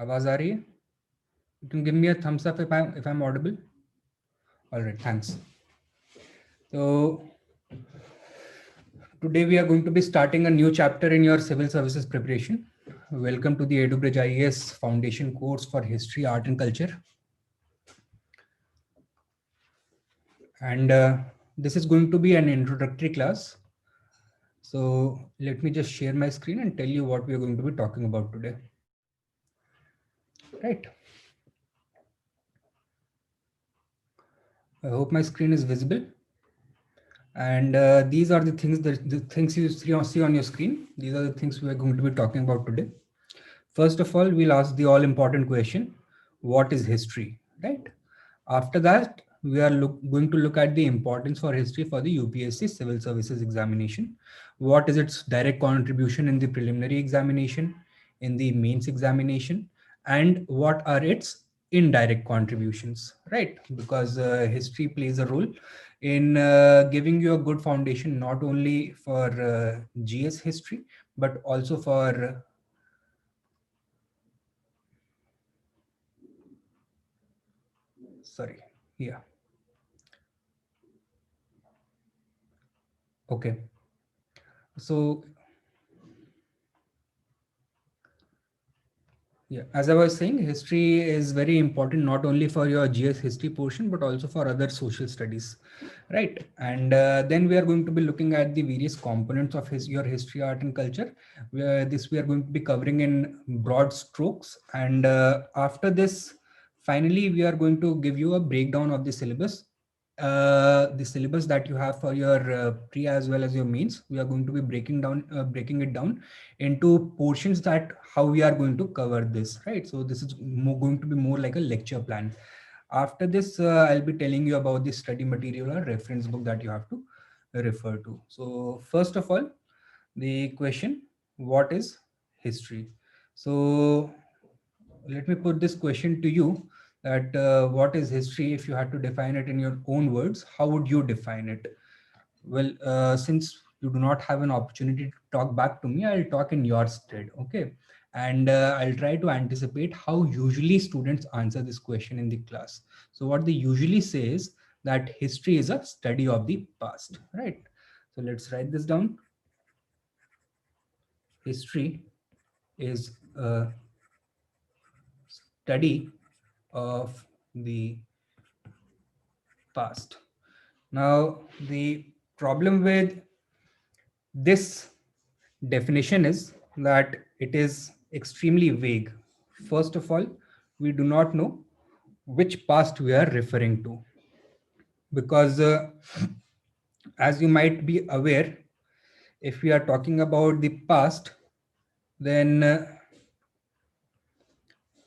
आवाज आ रही है? You can give me a thumbs up if I'm audible. All right, thanks. So today we are going to be starting a new chapter in your civil services preparation. Welcome to the EduBridge IAS Foundation course for History, Art and Culture. And this is going to be an introductory class. So let me just share my screen and tell you what we are going to be talking about today. Right. I hope my screen is visible. And these are the things you see on your screen. These are the things we are going to be talking about today. First of all, we'll ask the all important question, what is history, right? After that, we are going to look at the importance for history for the UPSC civil services examination. What is its direct contribution in the preliminary examination, in the mains examination, and what are its indirect contributions, right? Because history plays a role in giving you a good foundation, not only for GS history, but also for sorry, yeah, okay. So yeah, as I was saying, history is very important not only for your GS history portion, but also for other social studies, right? And then we are going to be looking at the various components of your history, art, and culture. This we are going to be covering in broad strokes. And after this, finally, we are going to give you a breakdown of the syllabus that you have for your pre as well as your mains. We are going to be breaking it down into portions that how we are going to cover this, right? So this is going to be more like a lecture plan. After this, I'll be telling you about the study material or reference book that you have to refer to. So first of all, the question, what is history? So let me put this question to you, that what is history? If you had to define it in your own words, how would you define it? Well, since you do not have an opportunity to talk back to me, I'll talk in your stead, okay? And I'll try to anticipate how usually students answer this question in the class. So what they usually say is that history is a study of the past, right? So let's write this down. History is a study of the past. Now, the problem with this definition is that it is extremely vague. First of all, we do not know which past we are referring to, because as you might be aware, if we are talking about the past, then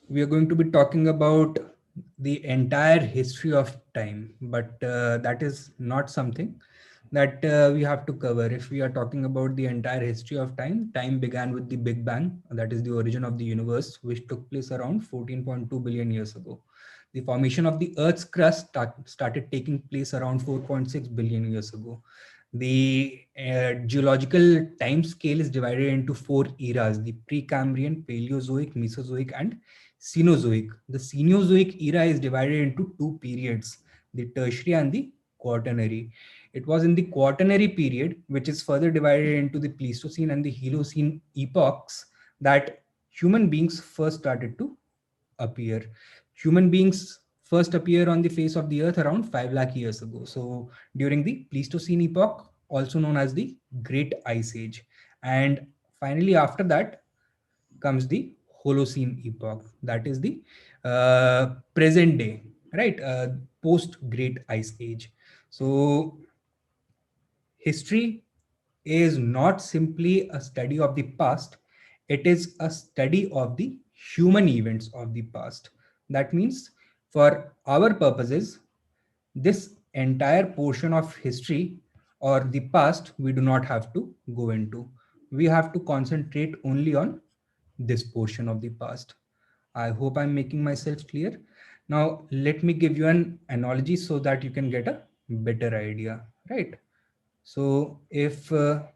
we are going to be talking about the entire history of time, but that is not something that we have to cover. If we are talking about the entire history of time, time began with the Big Bang, that is the origin of the universe, which took place around 14.2 billion years ago. The formation of the Earth's crust started taking place around 4.6 billion years ago. The geological time scale is divided into four eras: the Precambrian, Paleozoic, Mesozoic, and Cenozoic. The Cenozoic era is divided into two periods, the Tertiary and the Quaternary. It was in the Quaternary period, which is further divided into the Pleistocene and the Holocene epochs, that human beings first started to appear. Human beings first appear on the face of the earth around 5 lakh years ago. So during the Pleistocene epoch, also known as the Great Ice Age. And finally, after that comes the Holocene epoch, that is the present day, right? Post Great Ice Age. So history is not simply a study of the past, it is a study of the human events of the past. That means, for our purposes, this entire portion of history or the past we do not have to go into. We have to concentrate only on this portion of the past. I hope I'm making myself clear. Now, let me give you an analogy so that you can get a better idea, right? So if let's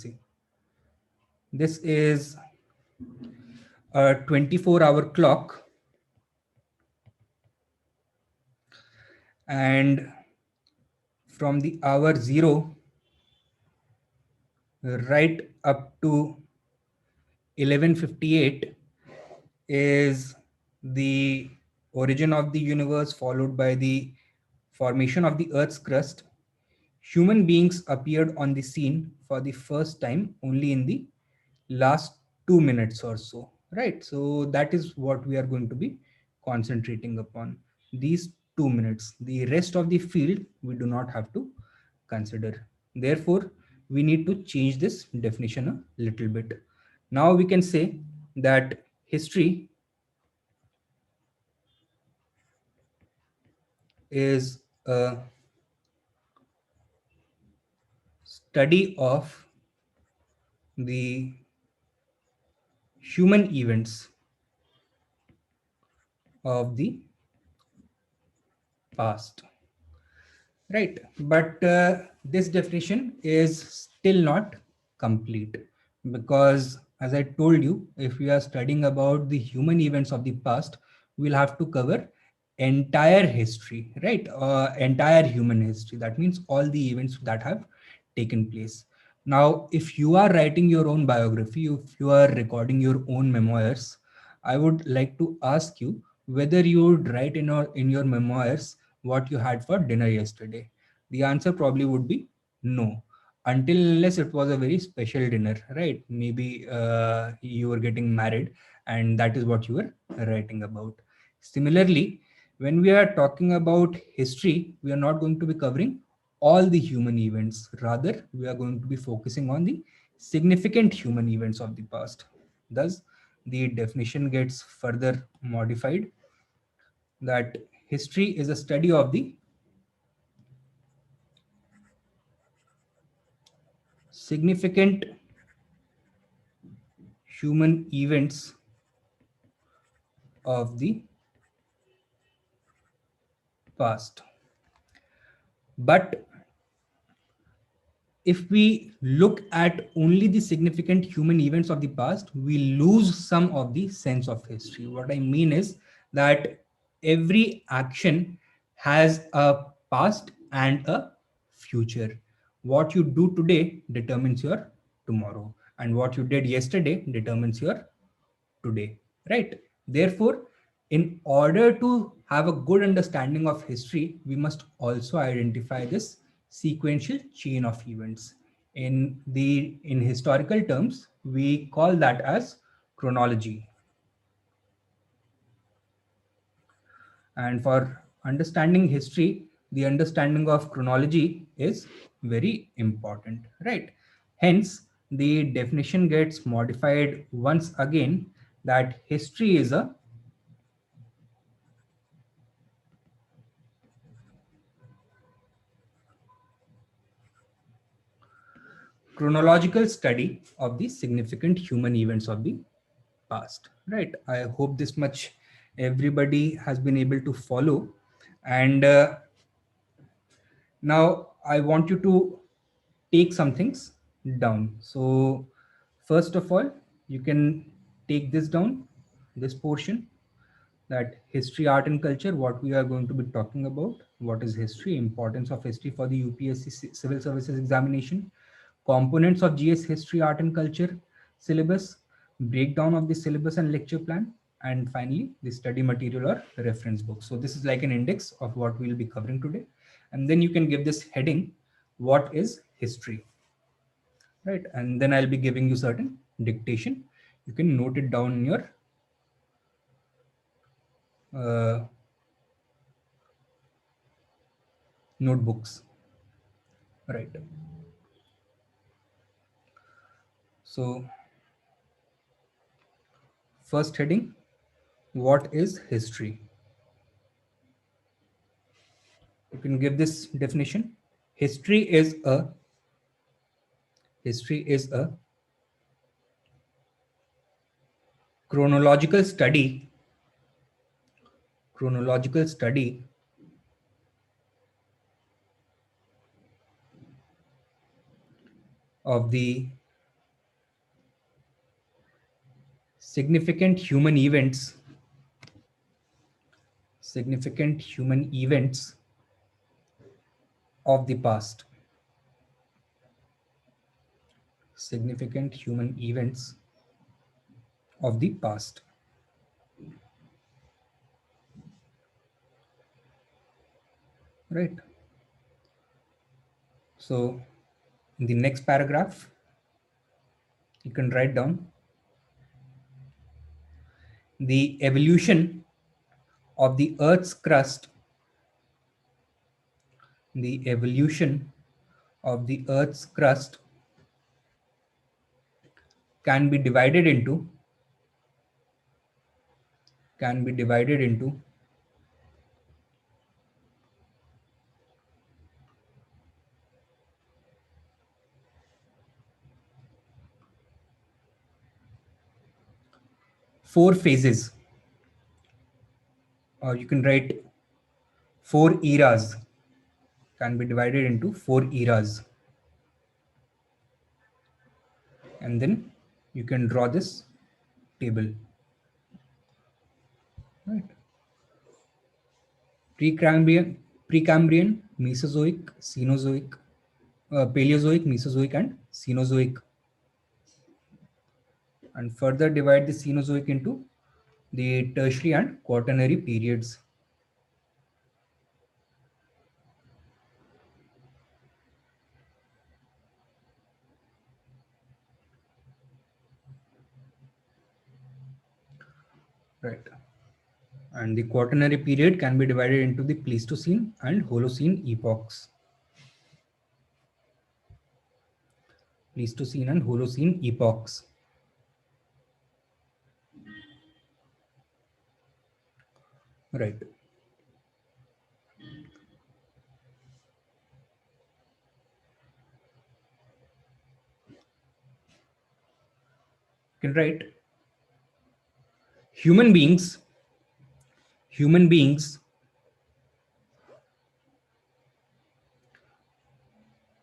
see. This is a 24-hour clock, and from the hour 0 right up to 11:58 is the origin of the universe, followed by the formation of the Earth's crust. Human beings appeared on the scene for the first time only in the last 2 minutes or so, right? So that is what we are going to be concentrating upon. These 2 minutes, the rest of the field we do not have to consider. Therefore, we need to change this definition a little bit. Now we can say that history is a study of the human events of the past, right? But this definition is still not complete, because as I told you, if we are studying about the human events of the past, we'll have to cover entire history, right? Entire human history. That means all the events that have taken place. Now, if you are writing your own biography, if you are recording your own memoirs, I would like to ask you whether you would write in your memoirs what you had for dinner yesterday. The answer probably would be no, until unless it was a very special dinner, right? Maybe you were getting married and that is what you were writing about. Similarly, when we are talking about history, we are not going to be covering all the human events. Rather, we are going to be focusing on the significant human events of the past. Thus, the definition gets further modified, that history is a study of the significant human events of the past. But if we look at only the significant human events of the past, we lose some of the sense of history. What I mean is that every action has a past and a future. What you do today determines your tomorrow, and what you did yesterday determines your today, right? Therefore, in order to have a good understanding of history, we must also identify this sequential chain of events. In historical terms, we call that as chronology. And for understanding history, the understanding of chronology is very important, right? Hence, the definition gets modified once again, that history is a chronological study of the significant human events of the past, right? I hope this much everybody has been able to follow. And now I want you to take some things down. So first of all, you can take this down, this portion, that history, art and culture, what we are going to be talking about. What is history? Importance of history for the UPSC Civil Services examination. Components of GS history, art and culture syllabus. Breakdown of the syllabus and lecture plan. And finally, the study material or reference book. So this is like an index of what we'll be covering today. And then you can give this heading, what is history? Right? And then I'll be giving you certain dictation. You can note it down in your uh, notebooks, right? So first heading, what is history? You can give this definition. History is a history is a chronological study chronological study of the significant human events, significant human events of the past, significant human events of the past. Right. So in the next paragraph, you can write down the evolution of the Earth's crust, the evolution of the Earth's crust can be divided into, can be divided into four phases, or you can write four eras, can be divided into four eras. And then you can draw this table. Right. Precambrian, Mesozoic, Cenozoic, Paleozoic, Mesozoic, and Cenozoic. And further divide the Cenozoic into the tertiary and quaternary periods. Right. And the quaternary period can be divided into the Pleistocene and Holocene epochs. Pleistocene and Holocene epochs. Right. You can write human beings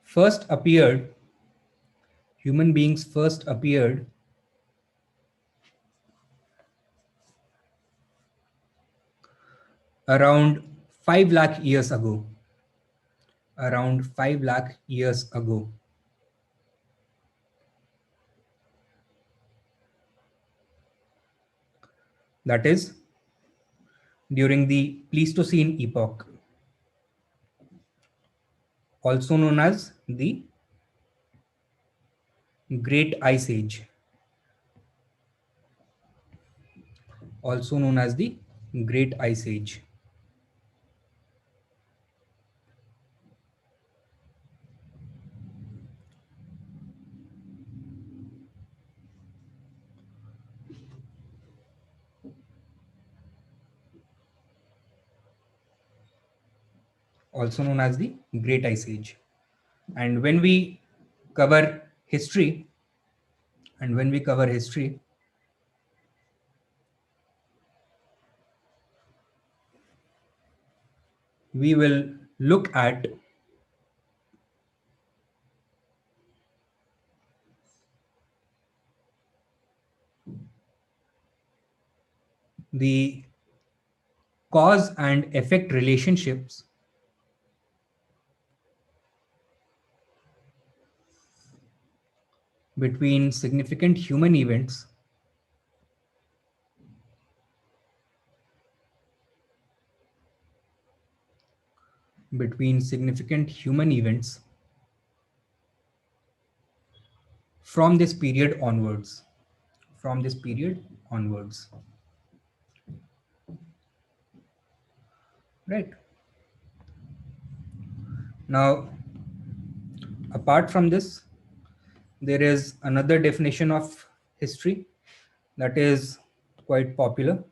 first appeared, human beings first appeared around 5 lakh years ago. Around 5 lakh years ago. That is during the Pleistocene epoch, also known as the Great Ice Age. Also known as the Great Ice Age. Also known as the Great Ice Age. And when we cover history, we will look at the cause and effect relationships between significant human events from this period onwards. Right. Now, apart from this, there is another definition of history that is quite popular.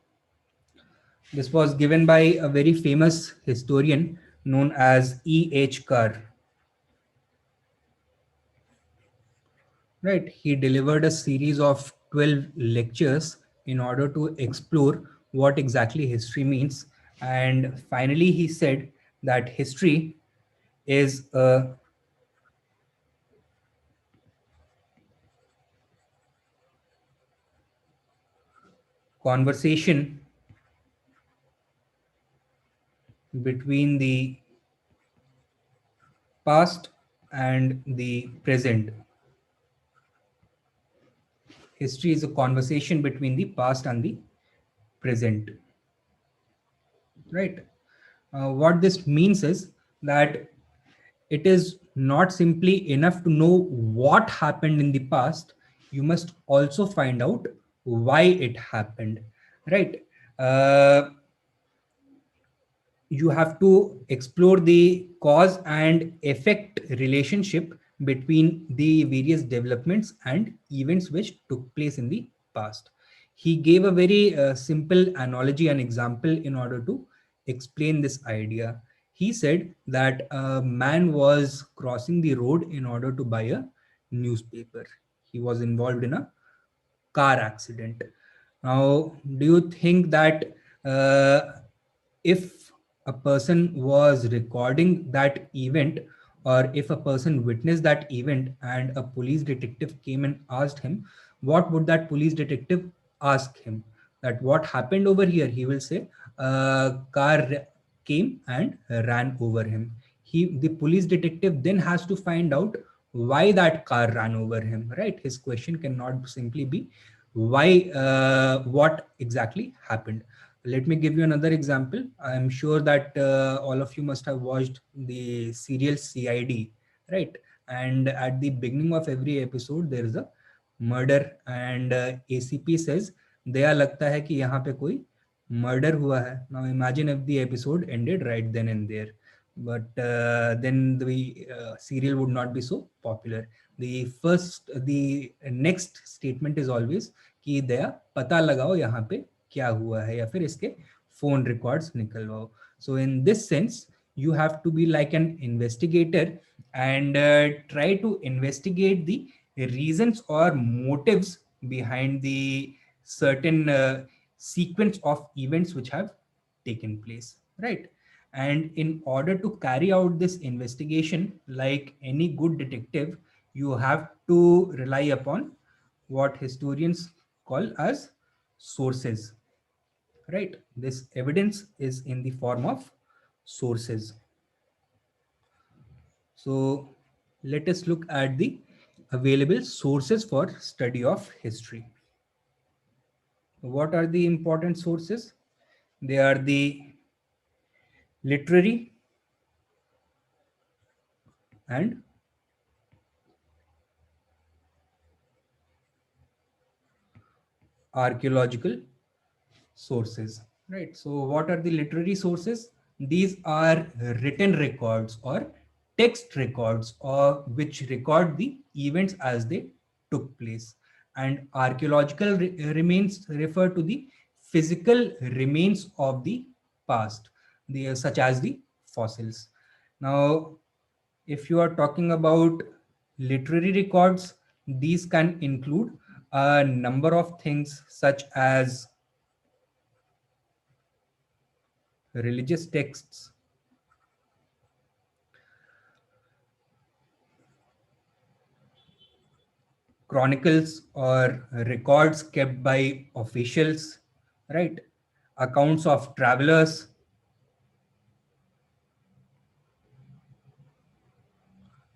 This was given by a very famous historian known as E.H. Carr. Right. He delivered a series of 12 lectures in order to explore what exactly history means. And finally, he said that history is a conversation between the past and the present. History is a conversation between the past and the present, right? What this means is that it is not simply enough to know what happened in the past, you must also find out why it happened, right? uh, you have to explore the cause and effect relationship between the various developments and events which took place in the past. He gave a very simple analogy and example in order to explain this idea. He said that a man was crossing the road in order to buy a newspaper. He was involved in a car accident. Now, do you think that uh, if a person was recording that event, or if a person witnessed that event and a police detective came and asked him, what would that police detective ask him? That what happened over here? He will say, a car came and ran over him. The police detective then has to find out why that car ran over him, right? His question cannot simply be why, what exactly happened. Let me give you another example. I'm sure that all of you must have watched the serial CID, right? And at the beginning of every episode, there is a murder, and ACP says, "दया लगता है कि यहाँ पे कोई murder हुआ है." Now imagine if the episode ended right then and there, but then the serial would not be so popular. The next statement is always कि दया पता लगाओ यहाँ पे क्या हुआ है, या फिर इसके phone records निकलवाओ. So in this sense, you have to be like an investigator and try to investigate the reasons or motives behind the certain sequence of events which have taken place, right? And in order to carry out this investigation, like any good detective, you have to rely upon what historians call as sources, right? This evidence is in the form of sources. So let us look at the available sources for study of history. What are the important sources? They are the literary and archaeological sources, right? So what are the literary sources? These are written records or text records, or which record the events as they took place. And archaeological remains refer to the physical remains of the past, such as the fossils. Now, if you are talking about literary records, these can include a number of things such as religious texts, chronicles or records kept by officials, right? Accounts of travelers,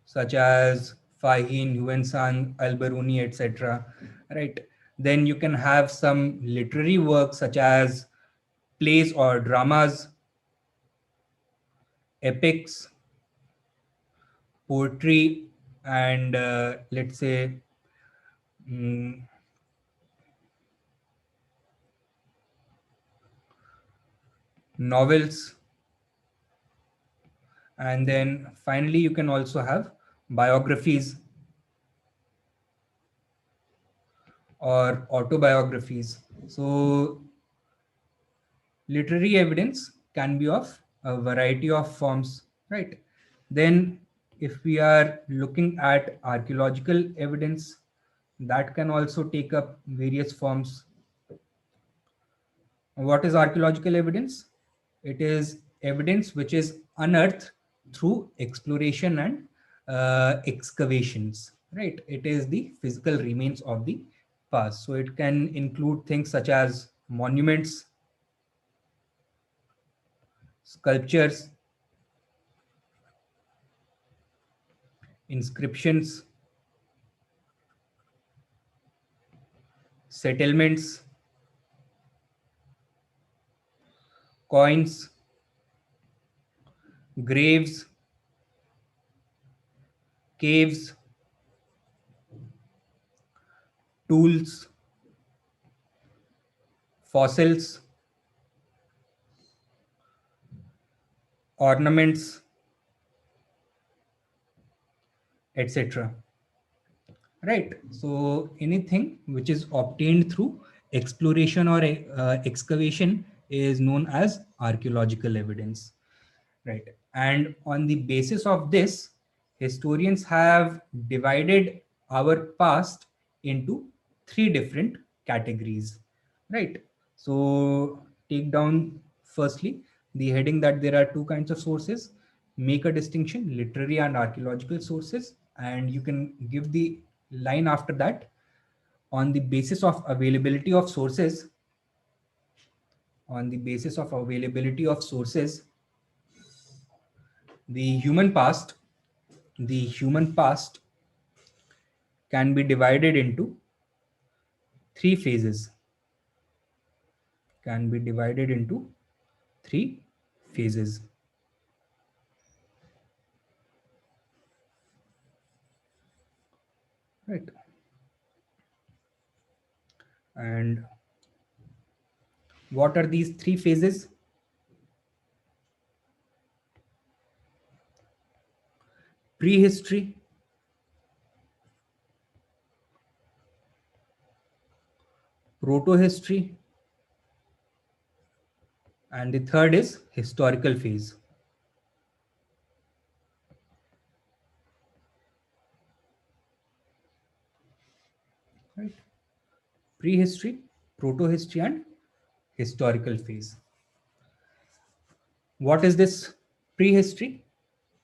such as Fahim, Huensang, Al-Biruni, etc., right? Then you can have some literary works such as plays or dramas, epics, poetry, and let's say mm, novels. And then finally, you can also have biographies or autobiographies. So literary evidence can be of a variety of forms, right? Then if we are looking at archaeological evidence, that can also take up various forms. What is archaeological evidence? It is evidence which is unearthed through exploration and excavations, right? It is the physical remains of the past. So it can include things such as monuments, sculptures, inscriptions, settlements, coins, graves, caves, tools, fossils, ornaments, etc. Right. So anything which is obtained through exploration or excavation is known as archaeological evidence. Right. And on the basis of this, historians have divided our past into three different categories. Right. So take down firstly the heading that there are two kinds of sources, make a distinction, literary and archaeological sources, and you can give the line after that. On the basis of availability of sources, on the basis of availability of sources, the human past, the human past can be divided into three phases, can be divided into three phases. Right. And what are these three phases? Prehistory, proto-history, and the third is historical phase. Right. Prehistory, proto-history, and historical phase. What is this prehistory?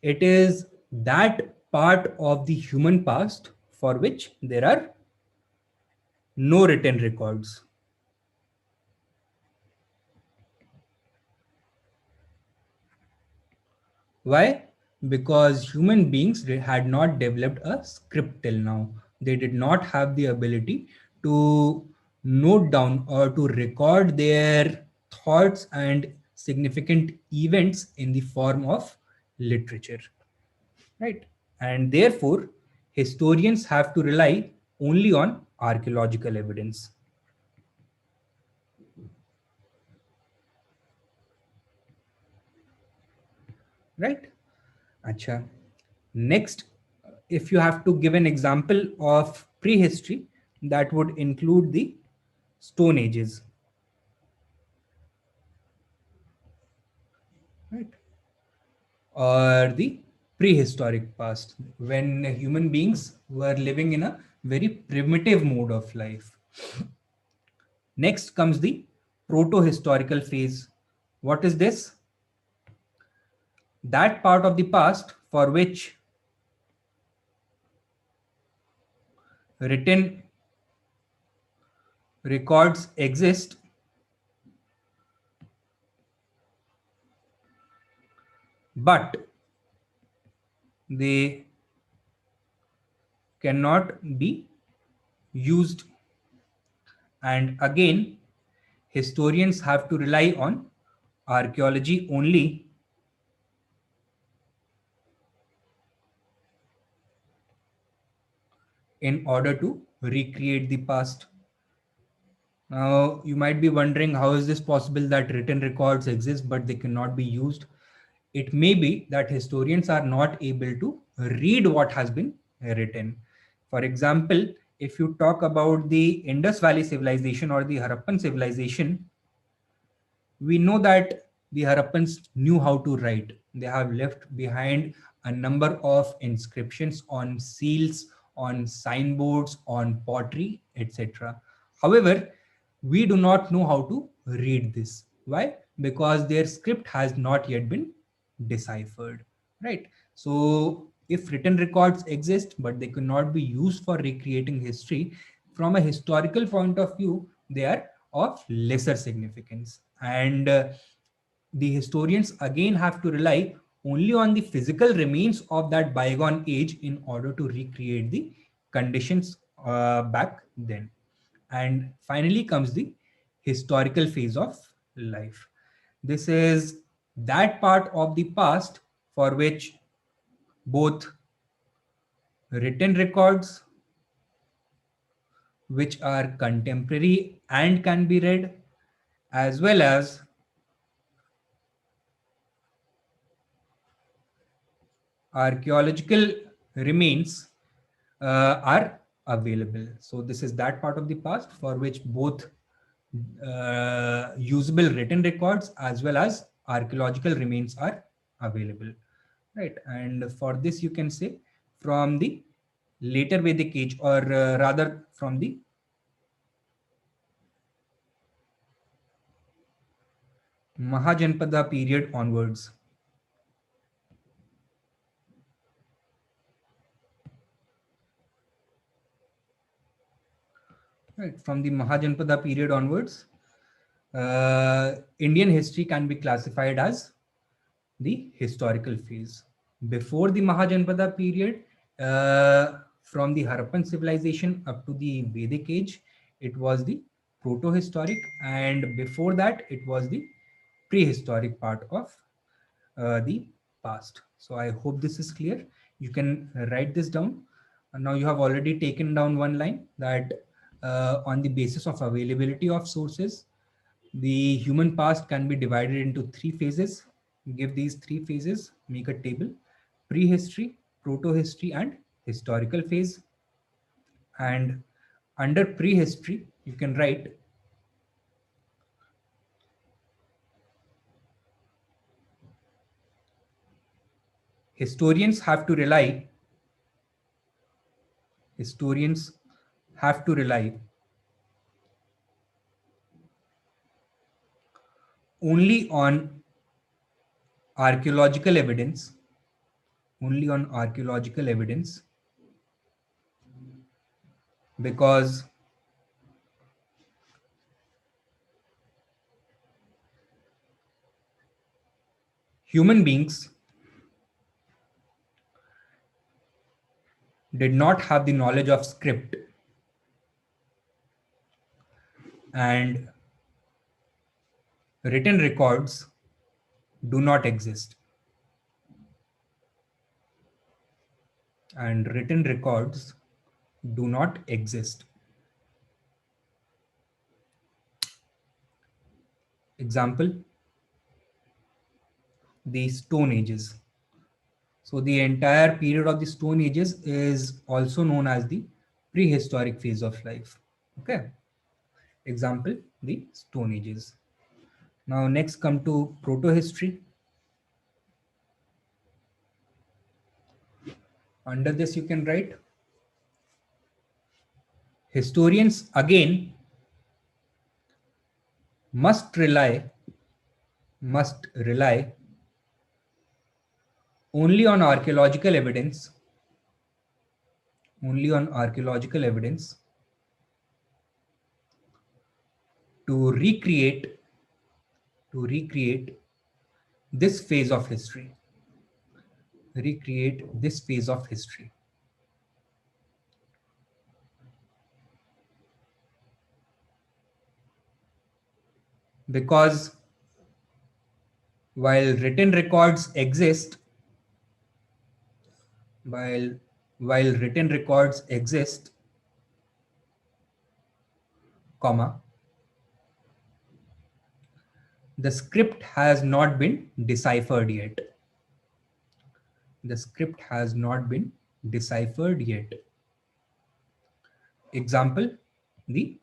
It is that part of the human past for which there are no written records. Why? Because human beings had not developed a script till now. They did not have the ability to note down or to record their thoughts and significant events in the form of literature. Right? And therefore, historians have to rely only on archaeological evidence. Right? Acha. Next, if you have to give an example of prehistory, that would include the Stone Ages. Right? Or the prehistoric past, when human beings were living in a very primitive mode of life. Next comes the proto-historical phase. What is this? That part of the past for which written records exist, but they cannot be used. And again, historians have to rely on archaeology only in order to recreate the past. Now, you might be wondering, how is this possible that written records exist but they cannot be used? It may be that historians are not able to read what has been written. For example, if you talk about the Indus Valley civilization or the Harappan civilization, we know that the Harappans knew how to write. They have left behind a number of inscriptions on seals, on signboards, on pottery, etc. However, we do not know how to read this. Why? Because their script has not yet been deciphered, right? So if written records exist, but they cannot be used for recreating history, from a historical point of view, they are of lesser significance. And the historians again have to rely only on the physical remains of that bygone age in order to recreate the conditions back then. And finally comes the historical phase of life. This is that part of the past for which both written records, which are contemporary and can be read, as well as archaeological remains are available. So this is that part of the past for which both usable written records as well as archaeological remains are available, right? And for this you can say from the later Vedic age, or rather from the Mahajanpada period onwards. Right, from the Mahajanpada period onwards, Indian history can be classified as the historical phase. Before the Mahajanpada period, from the Harappan civilization up to the Vedic age, it was the proto-historic, and before that, it was the prehistoric part of the past. So I hope this is clear. You can write this down. And now you have already taken down one line that on the basis of availability of sources, the human past can be divided into three phases. Give these three phases, make a table: prehistory, proto-history, and historical phase. And under prehistory, you can write historians have to rely historians have to rely only on archaeological evidence, only on archaeological evidence, because human beings did not have the knowledge of script, and written records do not exist. And written records do not exist. Example, the Stone Ages. So the entire period of the Stone Ages is also known as the prehistoric phase of life. Okay. Example, the Stone Ages. Now next come to proto-history. Under this you can write historians again must rely only on archaeological evidence, only on archaeological evidence to recreate this phase of history, recreate this phase of history. Because while written records exist, while written records exist, comma, the script has not been deciphered yet. The script has not been deciphered yet. Example, the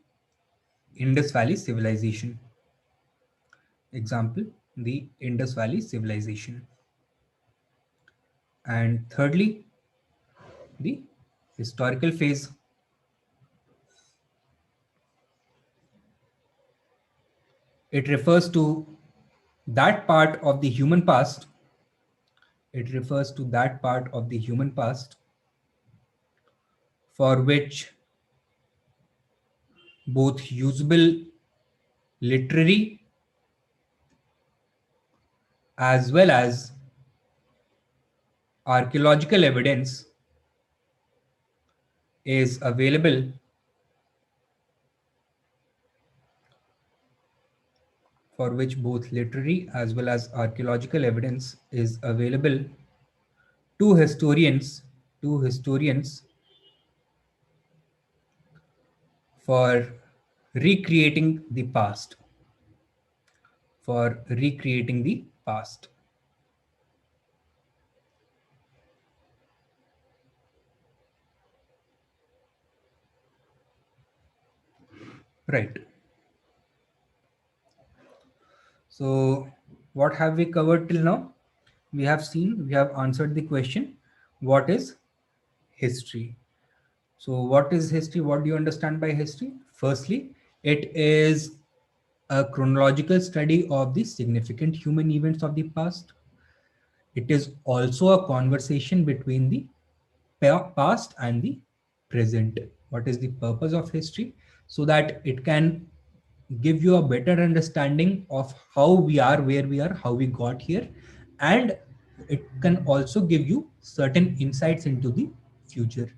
Indus Valley civilization. Example, the Indus Valley civilization. And thirdly, the historical phase. It refers to that part of the human past. It refers to that part of the human past for which both usable literary as well as archaeological evidence is available for which both literary as well as archaeological evidence is available to historians for recreating the past for recreating the past. Right. So what have we covered till now? We have answered the question, what is history? So what is history? What do you understand by history? Firstly, it is a chronological study of the significant human events of the past. It is also a conversation between the past and the present. What is the purpose of history? So that it can give you a better understanding of how we are, where we are, how we got here, and it can also give you certain insights into the future.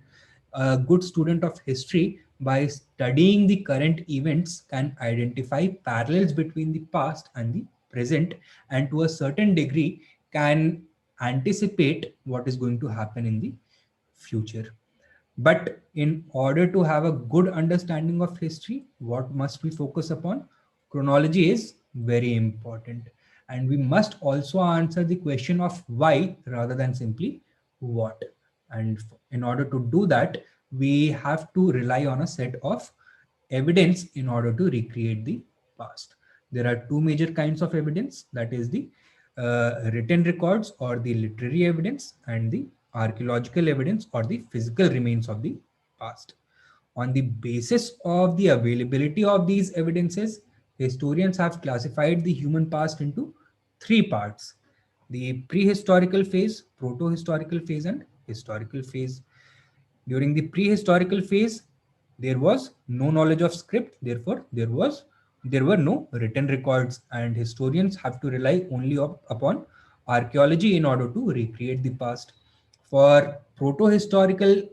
A good student of history, by studying the current events, can identify parallels between the past and the present, and to a certain degree can anticipate what is going to happen in the future. But in order to have a good understanding of history, what must we focus upon? Chronology is very important. And we must also answer the question of why rather than simply what. And in order to do that, we have to rely on a set of evidence in order to recreate the past. There are two major kinds of evidence, that is the written records or the literary evidence, and the archaeological evidence or the physical remains of the past. On the basis of the availability of these evidences, historians have classified the human past into three parts: the prehistorical phase, proto-historical phase, and historical phase. During the prehistorical phase, there was no knowledge of script, therefore there were no written records, and historians have to rely only upon archaeology in order to recreate the past. For proto-historical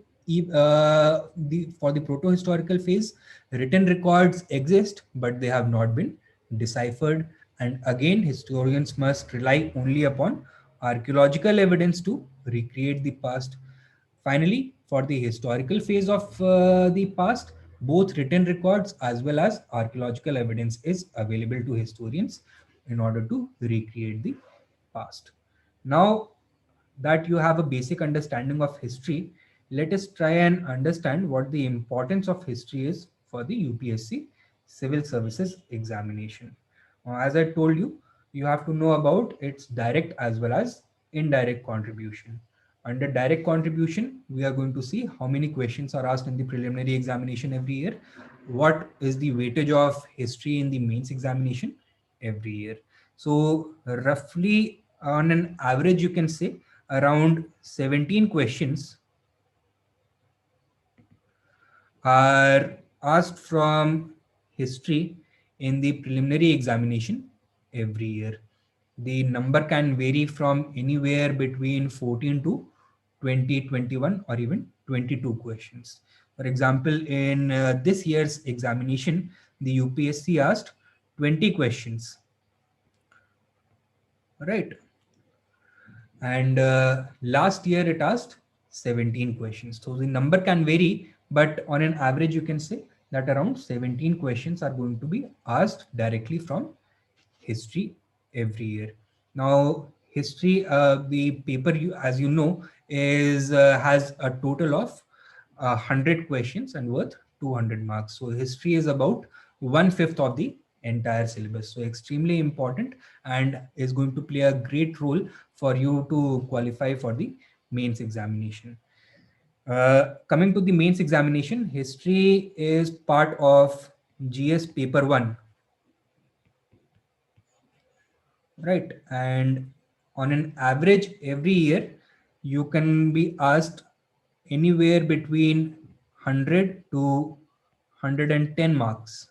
for the proto-historical phase, written records exist, but they have not been deciphered. And again, historians must rely only upon archaeological evidence to recreate the past. Finally, for the historical phase of the past, both written records as well as archaeological evidence is available to historians in order to recreate the past. Now that you have a basic understanding of history, let us try and understand what the importance of history is for the UPSC Civil Services examination. As I told you, you have to know about its direct as well as indirect contribution. Under direct contribution, we are going to see how many questions are asked in the preliminary examination every year, what is the weightage of history in the mains examination every year. So roughly on an average, you can say around 17 questions are asked from history in the preliminary examination every year. The number can vary from anywhere between 14 to 20, 21, or even 22 questions. For example, in this year's examination, the UPSC asked 20 questions, right? And last year it asked 17 questions. So the number can vary, but on an average, you can say that around 17 questions are going to be asked directly from history every year. Now, history, the paper, as you know, is has a total of 100 questions and worth 200 marks. So history is about 1/5 of the entire syllabus. So extremely important and is going to play a great role for you to qualify for the mains examination. Coming to the mains examination, history is part of GS paper 1, right? And on an average every year, you can be asked anywhere between 100 to 110 marks.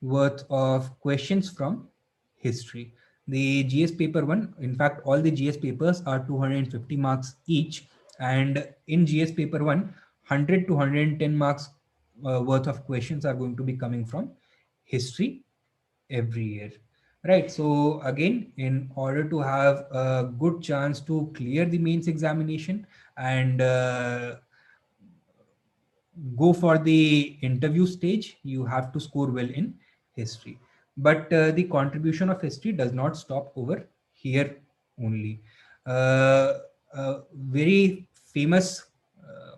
worth of questions from history. The GS paper 1, in fact, all the GS papers are 250 marks each. And in GS paper 1, 100 to 110 marks worth of questions are going to be coming from history every year. Right. So again, in order to have a good chance to clear the mains examination and go for the interview stage, you have to score well in history. But the contribution of history does not stop over here only. A very famous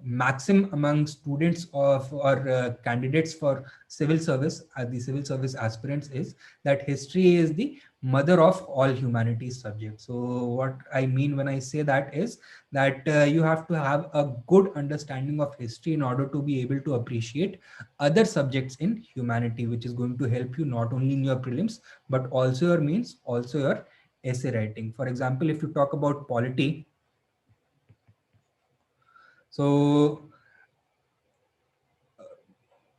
maxim among students of or candidates for civil service, the civil service aspirants, is that history is the mother of all humanities subjects. So what I mean when I say that is that you have to have a good understanding of history in order to be able to appreciate other subjects in humanity, which is going to help you not only in your prelims but also your mains, also your essay writing. For example, if you talk about polity, so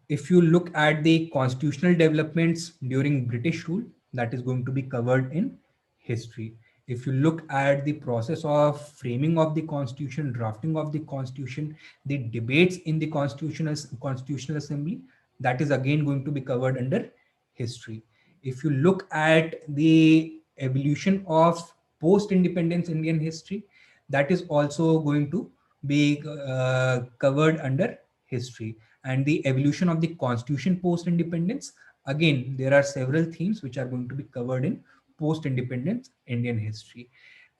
if you look at the constitutional developments during British rule, that is going to be covered in history. If you look at the process of framing of the constitution, drafting of the constitution, the debates in the constitutional assembly, that is again going to be covered under history. If you look at the evolution of post-independence Indian history, that is also going to be covered under history. And the evolution of the constitution post independence, again there are several themes which are going to be covered in post independence Indian history.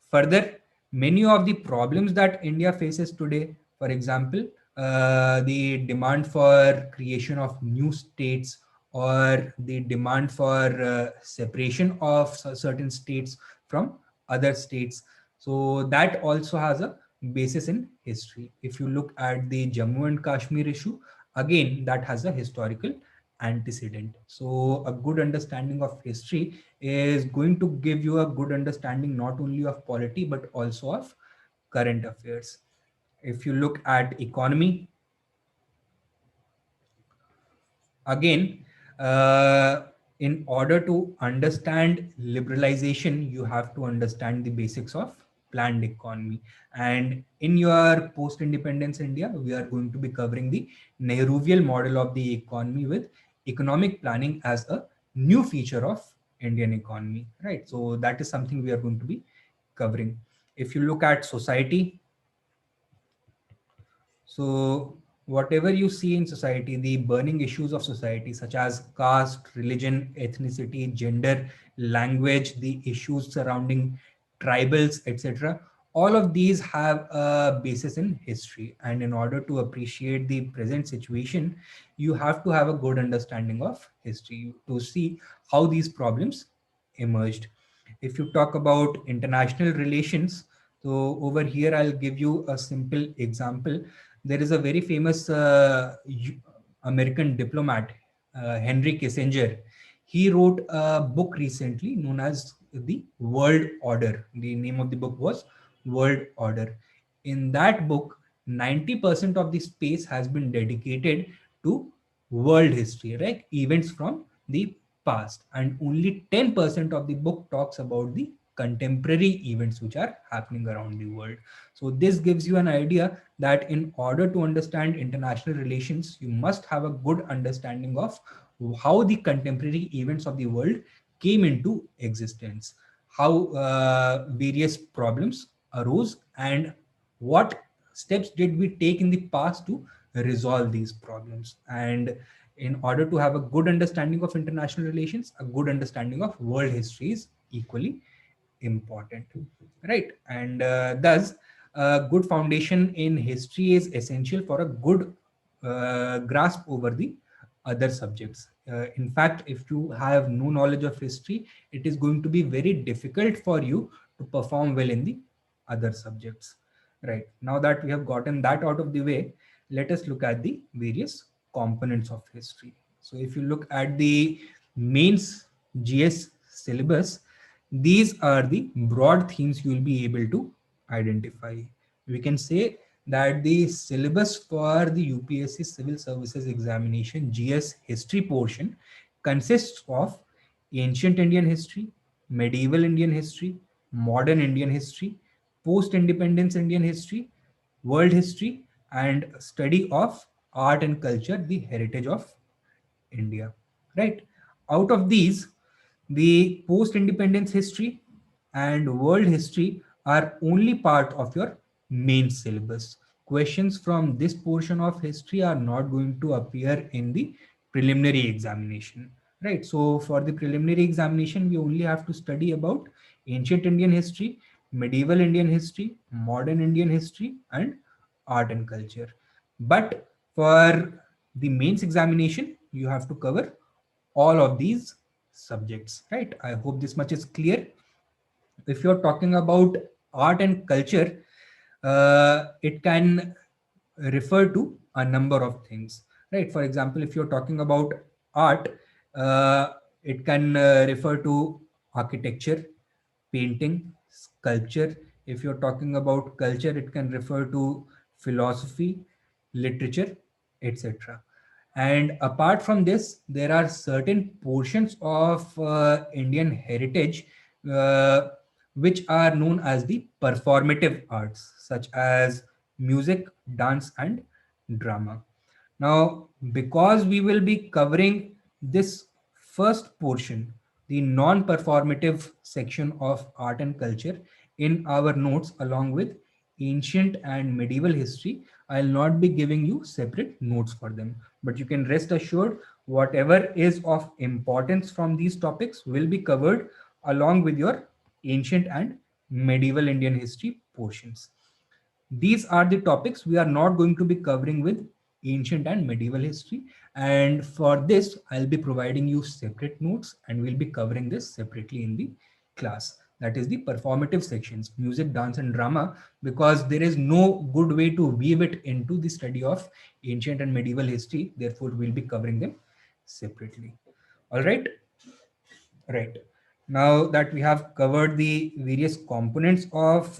Further, many of the problems that India faces today, for example, the demand for creation of new states or the demand for separation of certain states from other states, so that also has a basis in history. If you look at the Jammu and Kashmir issue, again that has a historical antecedent. So a good understanding of history is going to give you a good understanding not only of polity but also of current affairs. If you look at economy, again, in order to understand liberalization, you have to understand the basics of planned economy. And in your post-independence India, we are going to be covering the Nehruvian model of the economy with economic planning as a new feature of Indian economy, right? So that is something we are going to be covering. If you look at society, so, whatever you see in society, the burning issues of society, such as caste, religion, ethnicity, gender, language, the issues surrounding tribals, etc., all of these have a basis in history. And in order to appreciate the present situation, you have to have a good understanding of history to see how these problems emerged. If you talk about international relations, so over here, I'll give you a simple example. There is a very famous American diplomat, Henry Kissinger. He wrote a book recently known as The World Order. The name of the book was World Order. In that book, 90% of the space has been dedicated to world history, right? Events from the past. And only 10% of the book talks about the contemporary events which are happening around the world. So this gives you an idea that in order to understand international relations, you must have a good understanding of how the contemporary events of the world came into existence, how various problems arose, and what steps did we take in the past to resolve these problems. And in order to have a good understanding of international relations, a good understanding of world history is equally important, right? And thus a good foundation in history is essential for a good grasp over the other subjects. In fact, if you have no knowledge of history, it is going to be very difficult for you to perform well in the other subjects. Right, now that we have gotten that out of the way, let us look at the various components of history. So if you look at the mains GS syllabus, these are the broad themes you will be able to identify. We can say that the syllabus for the UPSC Civil Services Examination GS history portion consists of ancient Indian history, medieval Indian history, modern Indian history, post-independence Indian history, world history, and study of art and culture, the heritage of India, right? Out of these, the post-independence history and world history are only part of your main syllabus. Questions from this portion of history are not going to appear in the preliminary examination, right? So for the preliminary examination, we only have to study about ancient Indian history, medieval Indian history, modern Indian history, and art and culture. But for the mains examination, you have to cover all of these subjects, right? I hope this much is clear. If you're talking about art and culture, it can refer to a number of things, right? For example, if you're talking about art, uh, it can refer to architecture, painting, sculpture. If you're talking about culture, it can refer to philosophy, literature, etc. And apart from this, there are certain portions of Indian heritage uh, which are known as the performative arts, such as music, dance, and drama. Now, because we will be covering this first portion, the non-performative section of art and culture in our notes along with ancient and medieval history, I'll not be giving you separate notes for them. But you can rest assured whatever is of importance from these topics will be covered along with your ancient and medieval Indian history portions. These are the topics we are not going to be covering with ancient and medieval history. And for this, I'll be providing you separate notes and we'll be covering this separately in the class. That is the performative sections, music, dance, and drama, because there is no good way to weave it into the study of ancient and medieval history. Therefore, we'll be covering them separately. All right. Right. Now that we have covered the various components of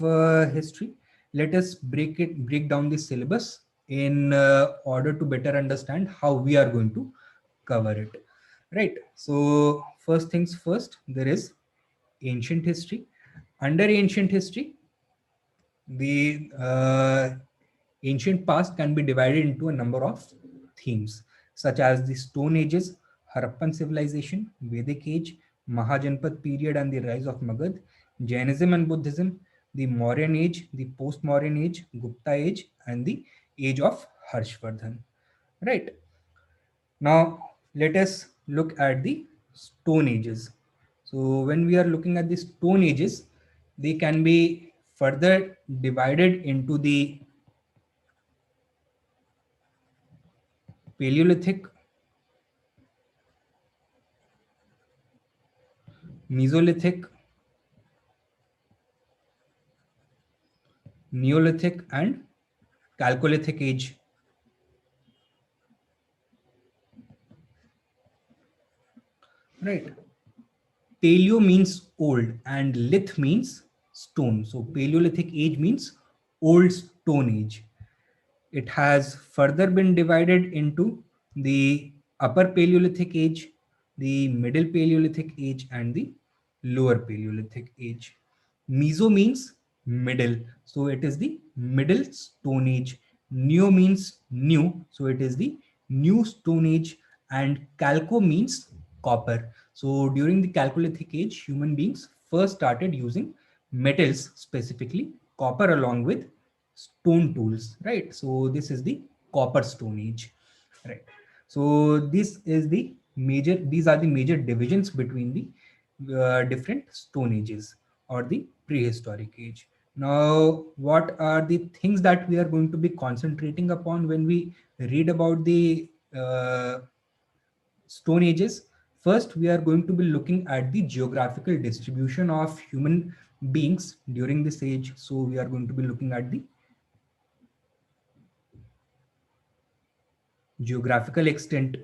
history, let us break down the syllabus in order to better understand how we are going to cover it. Right. So first things first, there is ancient history. Under ancient history, the ancient past can be divided into a number of themes, such as the Stone Ages, Harappan civilization, Vedic age, Mahajanpat period and the rise of Magad, Jainism and Buddhism, the Mauryan age, the post-Mauryan age, Gupta age, and the age of Harshvardhan. Right. Now, let us look at the Stone Ages. So, when we are looking at the Stone Ages, they can be further divided into the Paleolithic, Mesolithic, Neolithic, and Chalcolithic age. Right. Paleo means old and lith means stone. So, Paleolithic age means old stone age. It has further been divided into the upper Paleolithic age, the middle Paleolithic age, and the lower Paleolithic age. Meso means middle, so it is the middle Stone Age. Neo means new, so it is the new Stone Age. And Chalco means copper. So during the Chalcolithic age, human beings first started using metals, specifically copper, along with stone tools, right? So this is the copper Stone Age, right? So these are the major divisions between the different Stone Ages or the prehistoric age. Now, what are the things that we are going to be concentrating upon when we read about the Stone Ages? First, we are going to be looking at the geographical distribution of human beings during this age. So we are going to be looking at the geographical extent.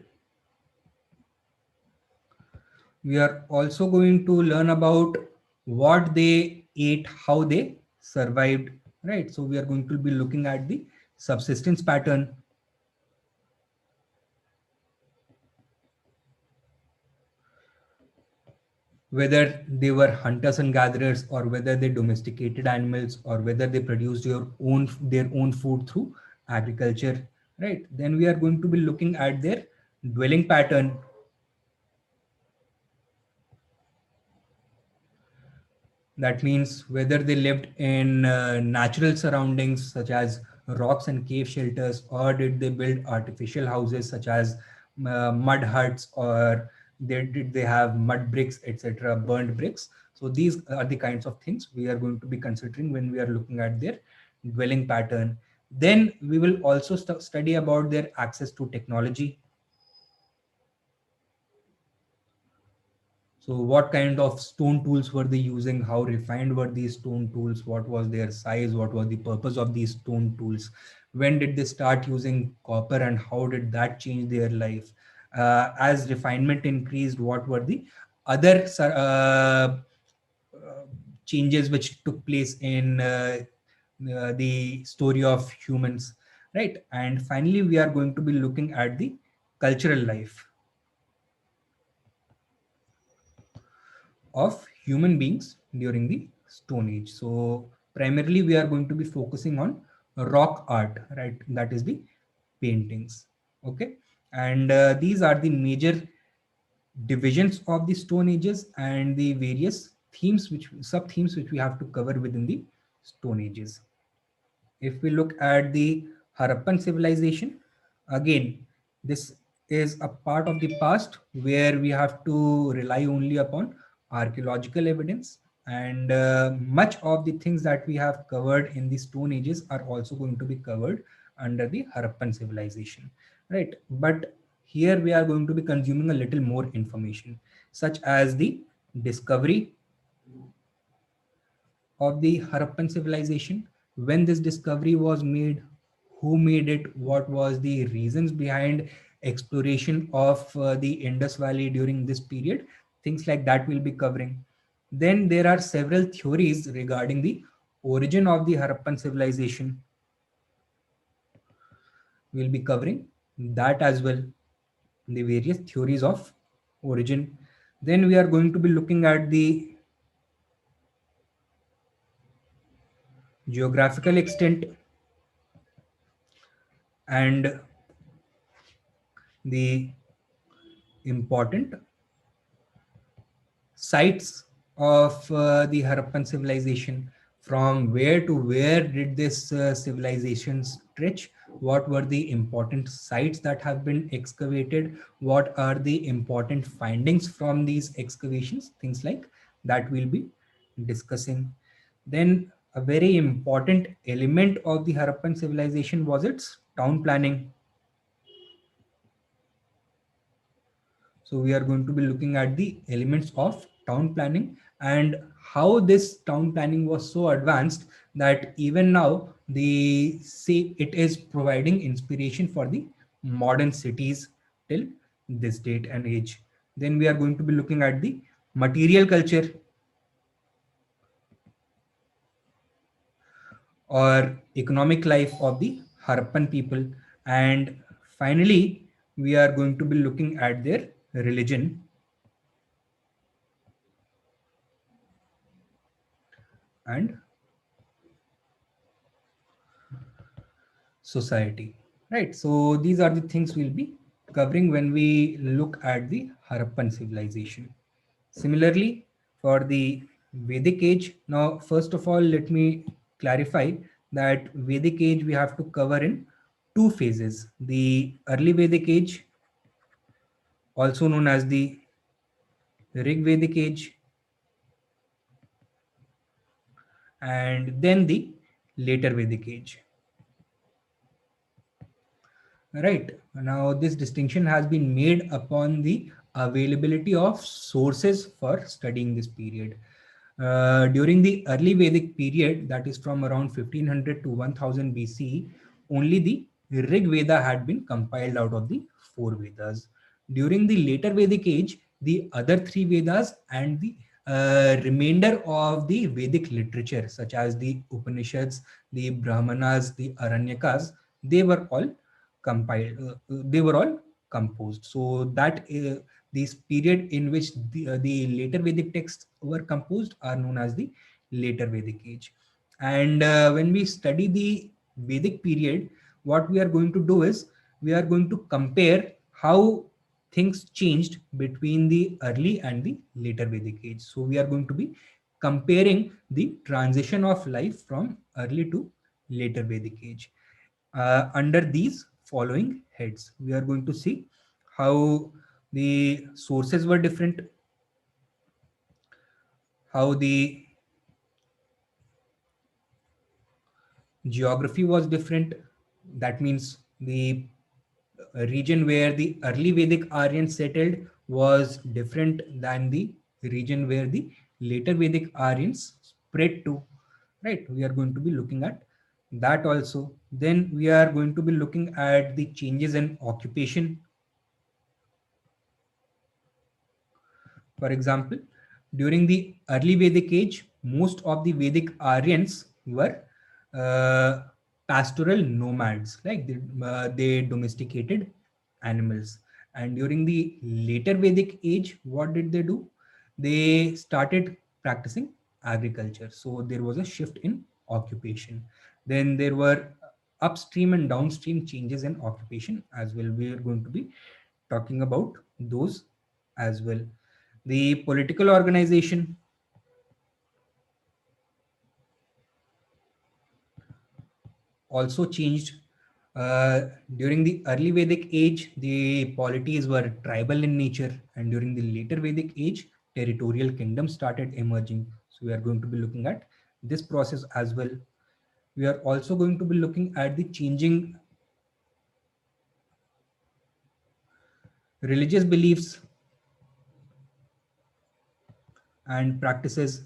We are also going to learn about what they ate, how they survived, right? So we are going to be looking at the subsistence pattern. whether they were hunters and gatherers, or whether they domesticated animals, or whether they produced their own food through agriculture, right? Then we are going to be looking at their dwelling pattern. That means whether they lived in natural surroundings such as rocks and cave shelters, or did they build artificial houses such as mud huts, or did they have mud bricks, etc., burned bricks. So these are the kinds of things we are going to be considering when we are looking at their dwelling pattern. Then we will also study about their access to technology. So what kind of stone tools were they using? How refined were these stone tools? What was their size? What was the purpose of these stone tools? When did they start using copper, and how did that change their life? As refinement increased, what were the other changes which took place in the story of humans, right? And finally, we are going to be looking at the cultural life of human beings during the Stone Age. So primarily we are going to be focusing on rock art, right? That is the paintings. Okay. And these are the major divisions of the Stone Ages and the various themes, which sub themes, which we have to cover within the Stone Ages. If we look at the Harappan civilization, again, this is a part of the past where we have to rely only upon archaeological evidence, and much of the things that we have covered in the Stone Ages are also going to be covered under the Harappan civilization, right? But here we are going to be consuming a little more information, such as the discovery of the Harappan civilization, when this discovery was made, who made it, what was the reasons behind exploration of the Indus Valley during this period, things like that we'll be covering. Then there are several theories regarding the origin of the Harappan civilization. We'll be covering that as well, the various theories of origin. Then we are going to be looking at the geographical extent and the important sites of the Harappan civilization. From where to where did this civilization stretch? What were the important sites that have been excavated? What are the important findings from these excavations? Things like that we'll be discussing. Then a very important element of the Harappan civilization was its town planning. So we are going to be looking at the elements of town planning and how this town planning was so advanced that even now the say it is providing inspiration for the modern cities till this date and age. Then we are going to be looking at the material culture or economic life of the Harappan people. And finally, we are going to be looking at their religion and society, right? So these are the things we'll be covering when we look at the Harappan civilization. Similarly, for the Vedic age, now first of all, let me clarify that Vedic age we have to cover in two phases: the early Vedic age, also known as the Rig Vedic age, and then the later Vedic age. Right. Now, this distinction has been made upon the availability of sources for studying this period. During the early Vedic period, that is from around 1500 to 1000 BC, only the Rig Veda had been compiled out of the four Vedas. During the later Vedic age, the other three Vedas and the remainder of the Vedic literature, such as the Upanishads, the Brahmanas, the Aranyakas, they were all compiled, they were all composed. So These period in which the later Vedic texts were composed are known as the later Vedic age. And when we study the Vedic period, what we are going to do is we are going to compare how things changed between the early and the later Vedic age. So we are going to be comparing the transition of life from early to later Vedic age. Under these following heads, we are going to see how the sources were different, how the geography was different. That means the region where the early Vedic Aryans settled was different than the region where the later Vedic Aryans spread to. Right? We are going to be looking at that also. Then we are going to be looking at the changes in occupation. For example, during the early Vedic age, most of the Vedic Aryans were uh, pastoral nomads, like they domesticated animals. And during the later Vedic age, what did they do? They started practicing agriculture. So there was a shift in occupation. Then there were upstream and downstream changes in occupation as well. We are going to be talking about those as well. The political organization also changed. Uh, During the early Vedic age, the polities were tribal in nature, and during the later Vedic age, territorial kingdoms started emerging. So, we are going to be looking at this process as well. We are also going to be looking at the changing religious beliefs and practices.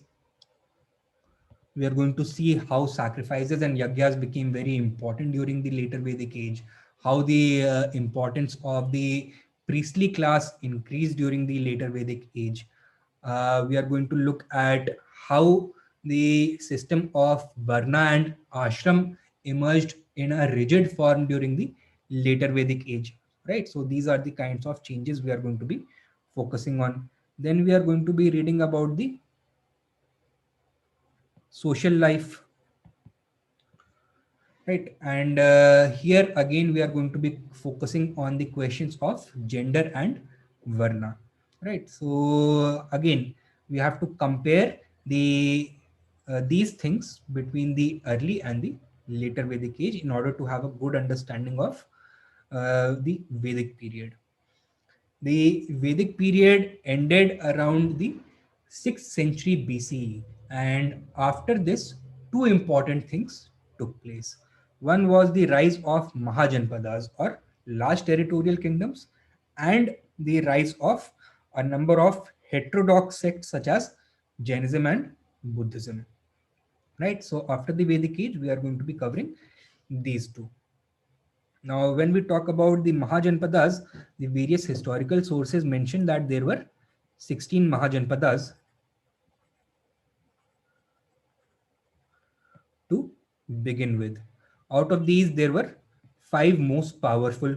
We are going to see how sacrifices and yagyas became very important during the later Vedic age, how the importance of the priestly class increased during the later Vedic age. We are going to look at how the system of Varna and Ashram emerged in a rigid form during the later Vedic age, right? So these are the kinds of changes we are going to be focusing on. Then we are going to be reading about the social life, right? And here again we are going to be focusing on the questions of gender and varna, right? So again we have to compare these things between the early and the later Vedic age in order to have a good understanding of the Vedic period. The Vedic period ended around the 6th century BCE, and after this, two important things took place. One was the rise of Mahajanpadas or large territorial kingdoms, and the rise of a number of heterodox sects such as Jainism and Buddhism. Right? So, after the Vedic age, we are going to be covering these two. Now, when we talk about the Mahajanpadas, the various historical sources mention that there were 16 Mahajanpadas to begin with. Out of these, there were five most powerful,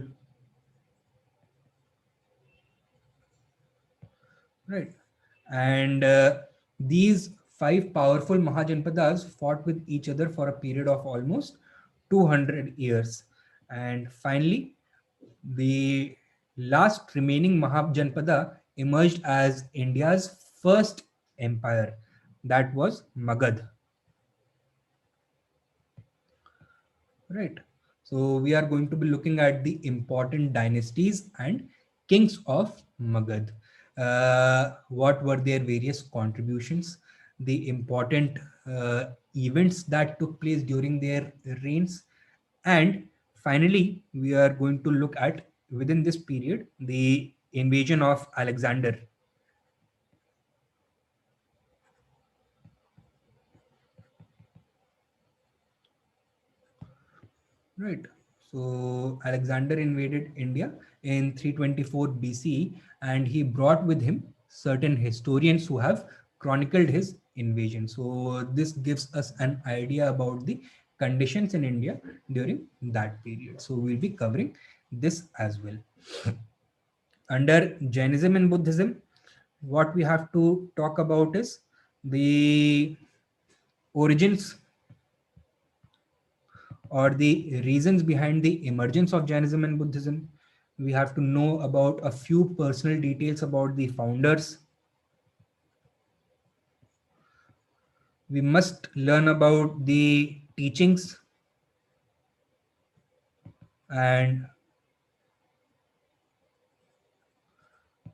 right? And these five powerful Mahajanpadas fought with each other for a period of almost 200 years. And finally, the last remaining Mahajanpada emerged as India's first empire, that was Magad. Right. So we are going to be looking at the important dynasties and kings of Magad. What were their various contributions, the important events that took place during their reigns, and finally, we are going to look at within this period the invasion of Alexander. Right. So Alexander invaded India in 324 BCE, and he brought with him certain historians who have chronicled his invasion. So this gives us an idea about the conditions in India during that period. So we'll be covering this as well. Under Jainism and Buddhism, what we have to talk about is the origins or the reasons behind the emergence of Jainism and Buddhism. We have to know about a few personal details about the founders. We must learn about the teachings and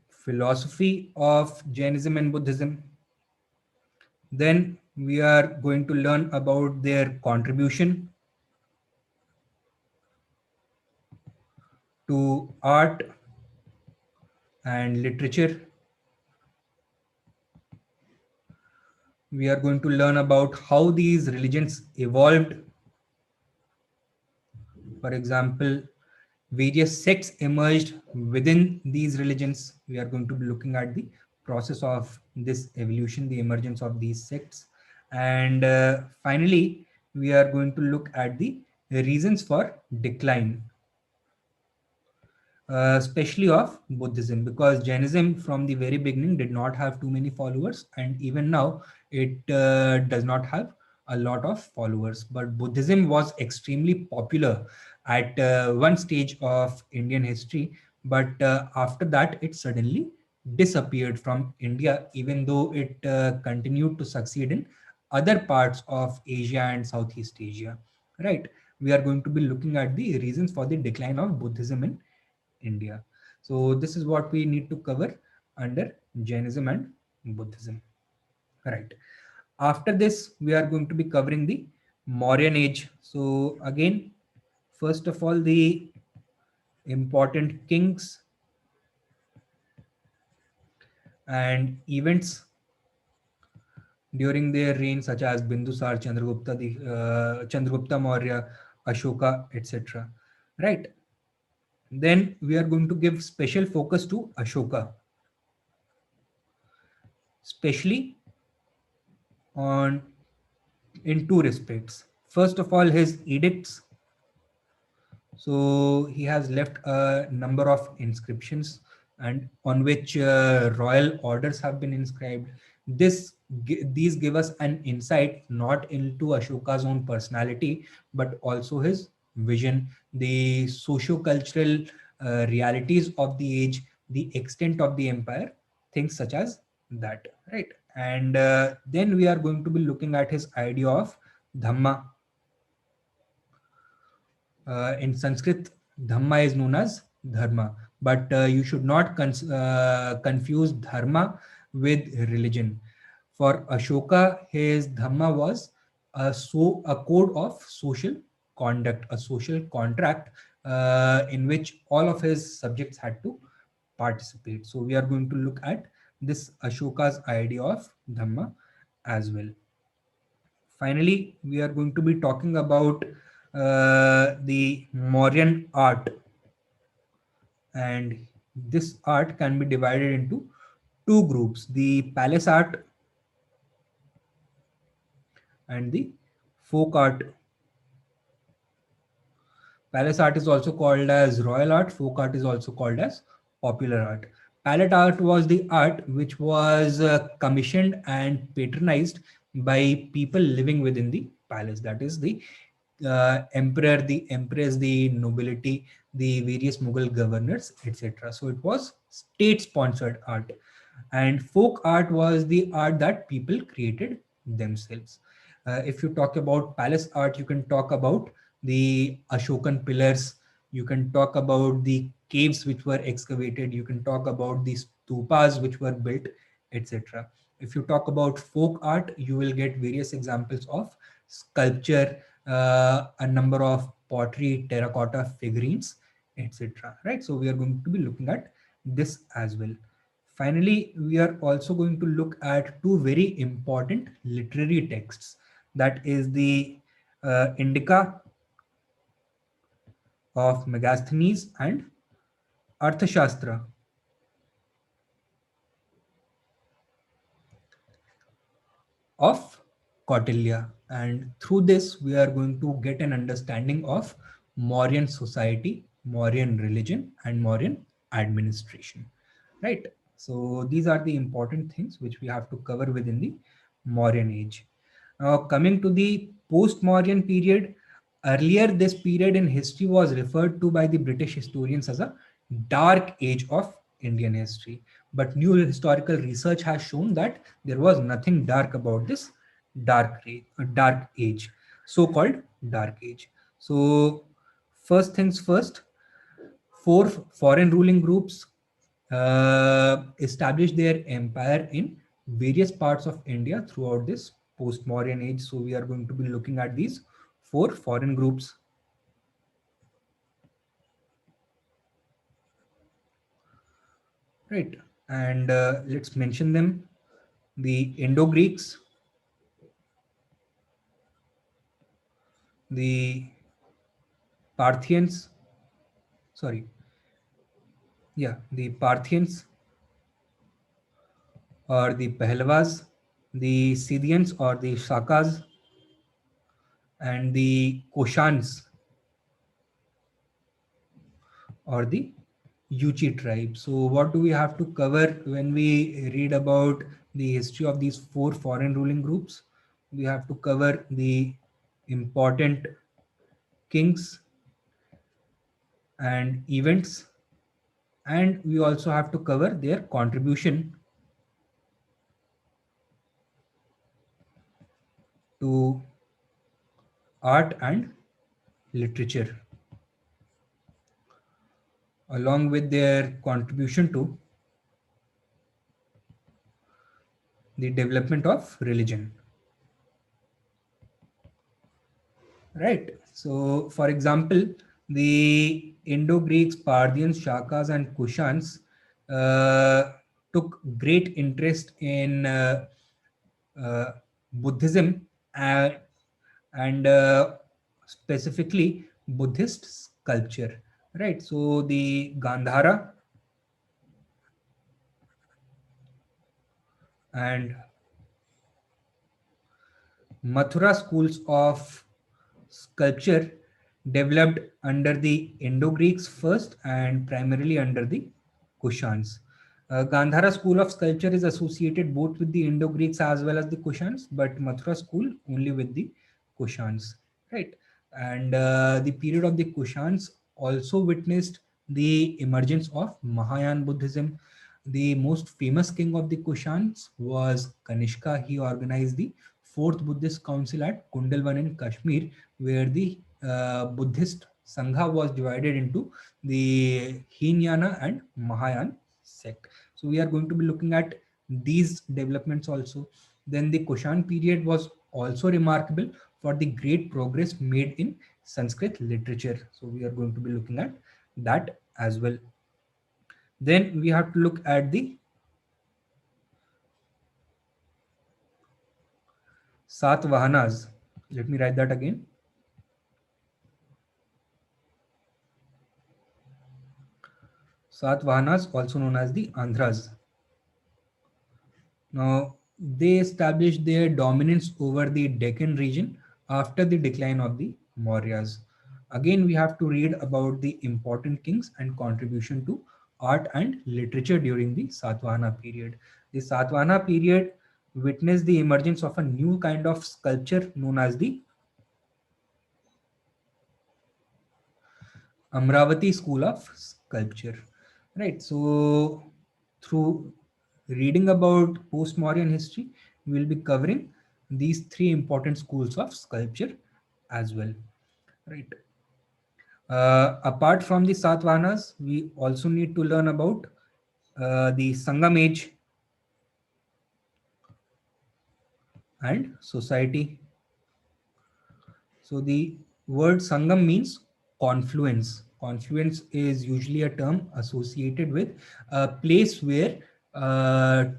philosophy of Jainism and Buddhism. Then we are going to learn about their contribution to art and literature. We are going to learn about how these religions evolved. For example, various sects emerged within these religions. We are going to be looking at the process of this evolution, the emergence of these sects. And finally, we are going to look at the reasons for decline, especially of Buddhism, because Jainism from the very beginning did not have too many followers, and even now it does not have a lot of followers. But Buddhism was extremely popular at one stage of Indian history, but after that it suddenly disappeared from India, even though it continued to succeed in other parts of Asia and Southeast Asia. Right? We are going to be looking at the reasons for the decline of Buddhism in India. So this is what we need to cover under Jainism and Buddhism. Right. After this, we are going to be covering the Mauryan age. So again, first of all, the important kings and events during their reign, such as Bindusar, Chandragupta Maurya, Ashoka, etc. Right. Then we are going to give special focus to Ashoka, especially on in two respects. First of all, his edicts. So he has left a number of inscriptions and on which royal orders have been inscribed. These give us an insight not into Ashoka's own personality, but also his vision, the socio-cultural realities of the age, the extent of the empire, things such as that, right? And then we are going to be looking at his idea of Dhamma. In Sanskrit, Dhamma is known as Dharma, but you should not confuse Dharma with religion. For Ashoka, his Dhamma was a code of social conduct, a social contract in which all of his subjects had to participate. So we are going to look at this Ashoka's idea of Dhamma as well. Finally, we are going to be talking about the Mauryan art, and this art can be divided into two groups: the palace art and the folk art. Palace art is also called as royal art. Folk art is also called as popular art. Palette art was the art which was commissioned and patronized by people living within the palace. That is the emperor, the empress, the nobility, the various Mughal governors, etc. So it was state-sponsored art. And folk art was the art that people created themselves. If you talk about palace art, you can talk about the Ashokan pillars, you can talk about the caves which were excavated, you can talk about the stupas which were built, etc. If you talk about folk art, you will get various examples of sculpture, a number of pottery, terracotta figurines, etc. Right? So we are going to be looking at this as well. Finally, we are also going to look at two very important literary texts. That is the Indica of Megasthenes and Arthashastra of Kautilya. And through this, we are going to get an understanding of Mauryan society, Mauryan religion, and Mauryan administration, right? So these are the important things which we have to cover within the Mauryan age. Now coming to the post-Mauryan period, earlier this period in history was referred to by the British historians as a dark age of Indian history. But new historical research has shown that there was nothing dark about this dark age, so-called dark age. So first things first, four foreign ruling groups established their empire in various parts of India throughout this post-Mauryan age. So we are going to be looking at these four foreign groups, right? And let's mention them: the Indo-Greeks, the Parthians, sorry, yeah, the Parthians or the Pehlavas, the Scythians or the Shakas, and the Koshans or the Yuchi tribe. So what do we have to cover when we read about the history of these four foreign ruling groups? We have to cover the important kings and events, and we also have to cover their contribution to art and literature, along with their contribution to the development of religion. Right. So, for example, the Indo-Greeks, Parthians, Shakas, and Kushans uh, took great interest in uh, Buddhism, and specifically Buddhist sculpture. Right. So, the Gandhara and Mathura schools of sculpture developed under the Indo-Greeks first and primarily under the Kushans. Gandhara school of sculpture is associated both with the Indo-Greeks as well as the Kushans, but Mathura school only with the Kushans, right? And the period of the Kushans also witnessed the emergence of Mahayana Buddhism. The most famous king of the Kushans was Kanishka. He organized the fourth Buddhist council at Kundalwan in Kashmir, where the Buddhist Sangha was divided into the Hinayana and Mahayana sect. So we are going to be looking at these developments also. Then the Kushan period was also remarkable for the great progress made in Sanskrit literature. So we are going to be looking at that as well. Then we have to look at the Satvahanas. Let me write that again. Satvahanas, also known as the Andhras. Now, they established their dominance over the Deccan region after the decline of the Mauryas. Again, we have to read about the important kings and contribution to art and literature during the Satvahana period. The Satvahana period witnessed the emergence of a new kind of sculpture known as the Amravati School of Sculpture. Right. So, through reading about post-Mauryan history, we will be covering these three important schools of sculpture as well. Right. Apart from the Satvahanas, we also need to learn about the Sangam age and society. So the word Sangam means confluence. Confluence is usually a term associated with a place where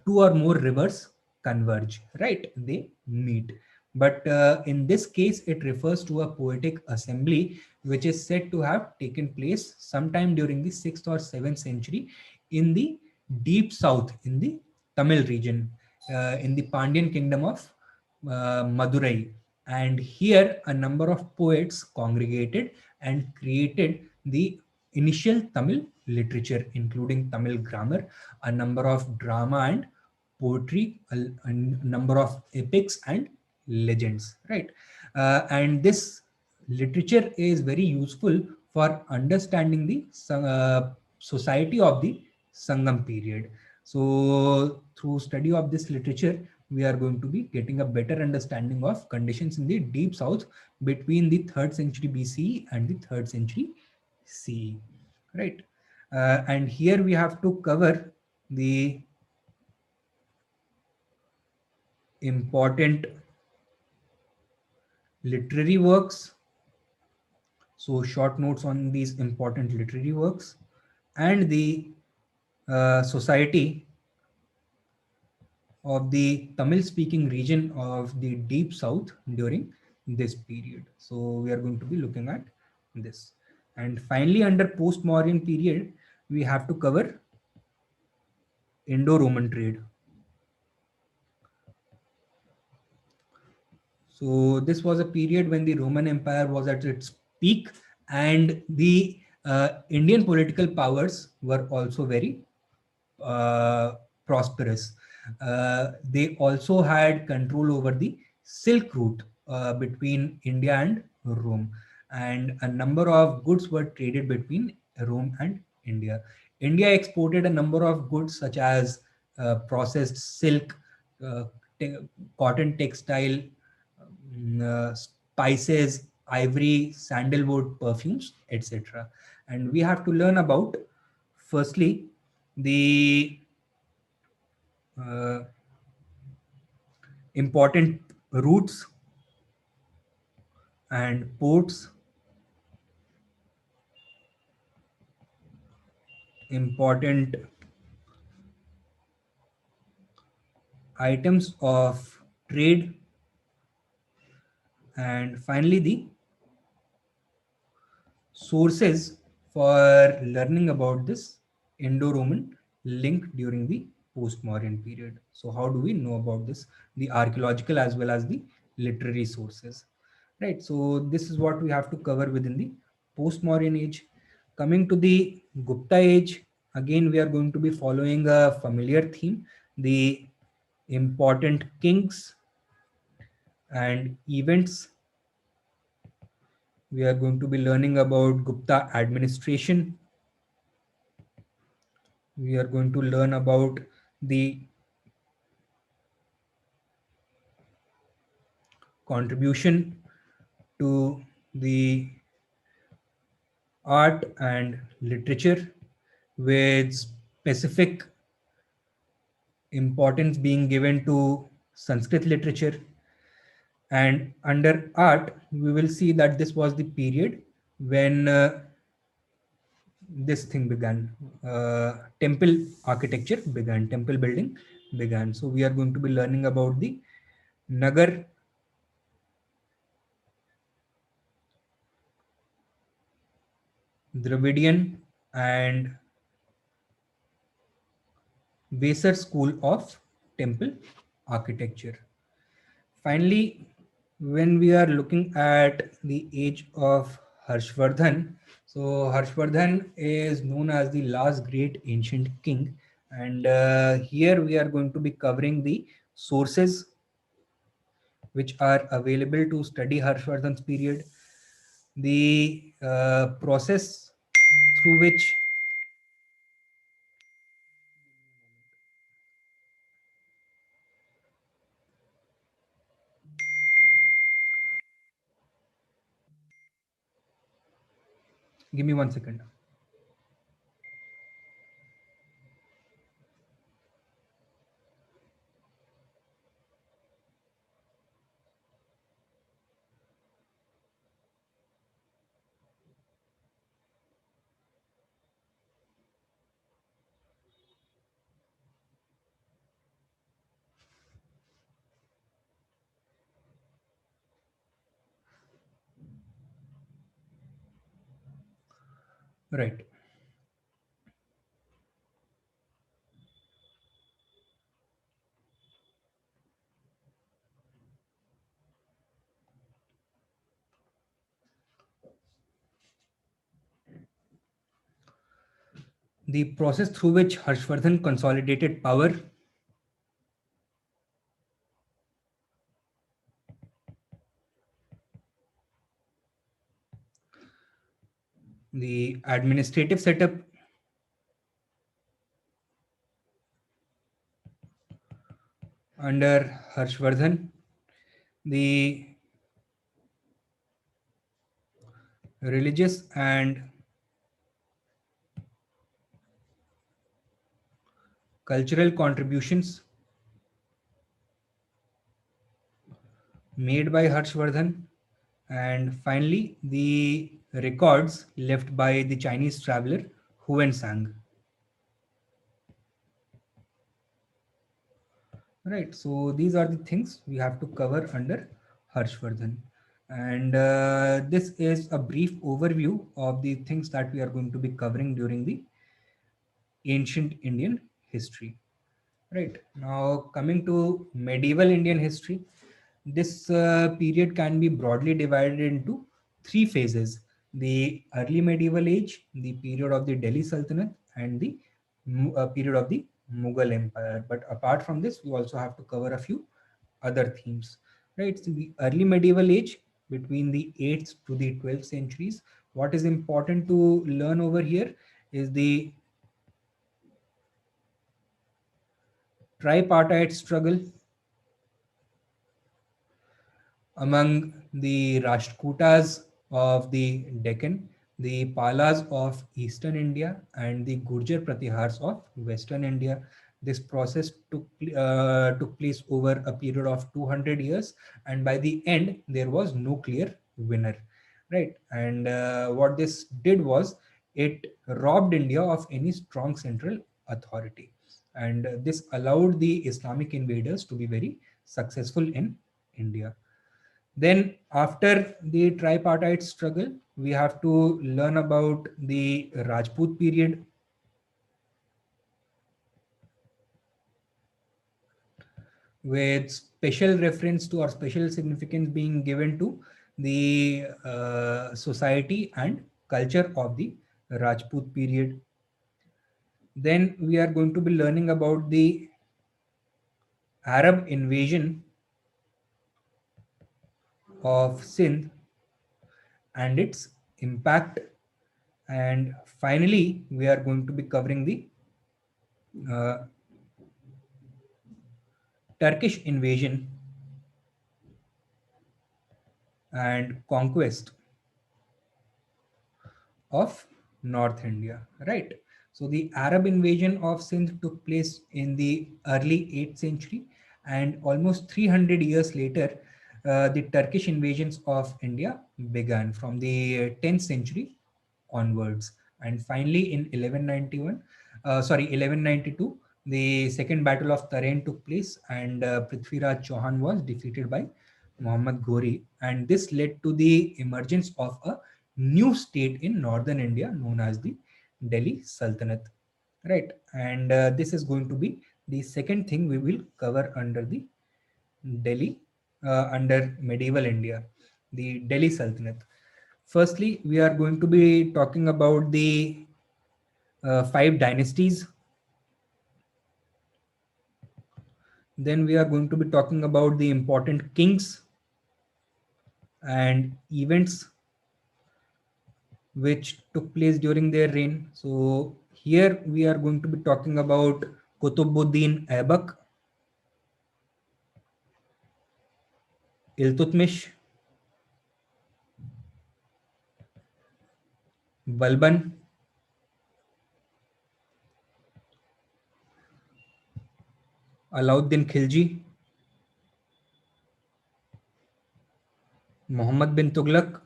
two or more rivers converge, right? They meet. But in this case, it refers to a poetic assembly which is said to have taken place sometime during the 6th or 7th century in the deep south, in the Tamil region, in the Pandyan kingdom of Madurai. And here a number of poets congregated and created the initial Tamil literature, including Tamil grammar, a number of drama and poetry, a number of epics and legends, right? And this literature is very useful for understanding the society of the Sangam period. So through study of this literature, we are going to be getting a better understanding of conditions in the deep south between the 3rd century BCE and the 3rd century CE, right? And here we have to cover the important literary works. So short notes on these important literary works and the society of the Tamil speaking region of the deep south during this period. So we are going to be looking at this. And finally, under post-Mauryan period, we have to cover Indo-Roman trade. So this was a period when the Roman Empire was at its peak, and the Indian political powers were also very uh, prosperous. They also had control over the Silk Route between India and Rome, and a number of goods were traded between Rome and India. India exported a number of goods such as processed silk, uh, te- cotton textile, spices, ivory, sandalwood, perfumes, etc. And we have to learn about, firstly, the uh, important routes and ports, important items of trade, and finally the sources for learning about this Indo-Roman link during the post-Mauryan period. So how do we know about this? The archaeological as well as the literary sources, right? So this is what we have to cover within the post-Mauryan age. Coming to the Gupta age, again we are going to be following a familiar theme, the important kings and events. We are going to be learning about Gupta administration. We are going to learn about the contribution to the art and literature, with specific importance being given to Sanskrit literature. And under art, we will see that this was the period when this thing began. Temple architecture began, temple building began. So we are going to be learning about the Nagar, Dravidian, and Besar school of temple architecture. Finally, when we are looking at the age of Harshvardhan, so Harshvardhan is known as the last great ancient king, and here we are going to be covering the sources which are available to study Harshvardhan's period, the process through which. Give me 1 second. Right. The process through which Harshvardhan consolidated power, the administrative setup, under Harshvardhan, the religious and cultural contributions made by Harshvardhan, and finally the records left by the Chinese traveler Huan-Sang. Right, so these are the things we have to cover under Harshvardhan. And this is a brief overview of the things that we are going to be covering during the ancient Indian history. Right, now coming to medieval Indian history, this period can be broadly divided into three phases: the early medieval age, the period of the Delhi Sultanate, and the period of the Mughal Empire. But apart from this, we also have to cover a few other themes. Right, so the early medieval age between the 8th to the 12th centuries. What is important to learn over here is the tripartite struggle among the Rashtrakutas of the Deccan, the Palas of Eastern India, and the Gurjar Pratihars of Western India. This process took place over a period of 200 years, and by the end, there was no clear winner. Right, and what this did was it robbed India of any strong central authority, and this allowed the Islamic invaders to be very successful in India. Then, after the tripartite struggle, we have to learn about the Rajput period, with special reference to or special significance being given to the society and culture of the Rajput period. Then, we are going to be learning about the Arab invasion of Sindh and its impact. And finally, we are going to be covering the uh, Turkish invasion and conquest of North India, right? So the Arab invasion of Sindh took place in the early 8th century, and almost 300 years later, the Turkish invasions of India began from the 10th century onwards. And finally, in 1192, the Second Battle of Tarain took place, and Prithviraj Chauhan was defeated by Muhammad Ghori, and this led to the emergence of a new state in northern India known as the Delhi Sultanate. Right, and this is going to be the second thing we will cover under the Delhi, under medieval India, the Delhi Sultanate. Firstly, we are going to be talking about the five dynasties. Then we are going to be talking about the important kings and events which took place during their reign. So here we are going to be talking about Qutbuddin Aibak, Iltutmish, Balban, Alauddin Khilji, Muhammad bin Tughlaq,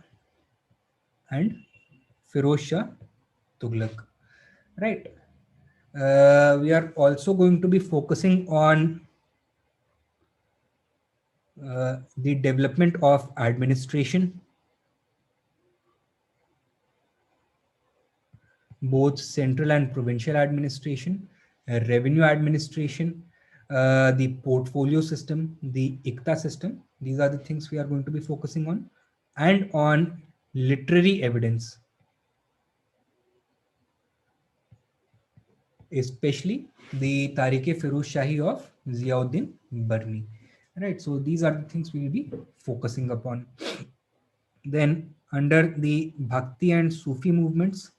and Firoz Shah Tughlaq. Right. We are also going to be focusing on the development of administration, both central and provincial administration, revenue administration, the portfolio system, the ICTA system. These are the things we are going to be focusing on, and on literary evidence. especially the Tariq-e-Firuz Shahi of Ziauddin Barni. Right, so these are the things we will be focusing upon. Then under the Bhakti and Sufi movements,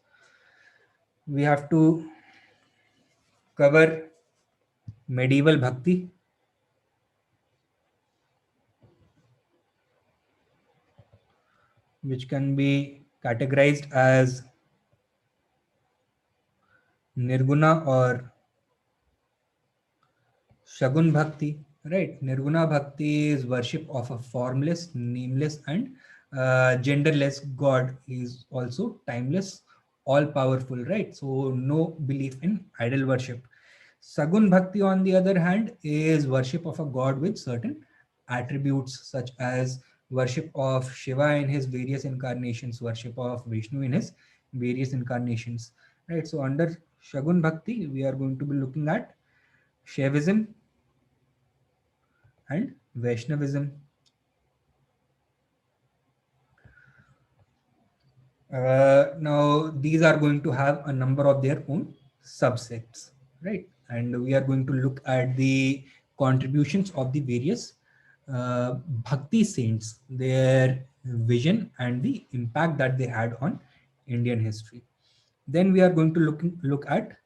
we have to cover medieval Bhakti, which can be categorized as Nirguna or Shagun Bhakti, right? Nirguna Bhakti is worship of a formless, nameless, and genderless God. He is also timeless, all powerful, right? So, no belief in idol worship. Sagun Bhakti, on the other hand, is worship of a God with certain attributes, such as worship of Shiva in his various incarnations, worship of Vishnu in his various incarnations, right? So, under Shagun Bhakti, we are going to be looking at Shaivism and Vaishnavism. Now, these are going to have a number of their own subsets, right? And we are going to look at the contributions of the various Bhakti saints, their vision and the impact that they had on Indian history. Then we are going to look at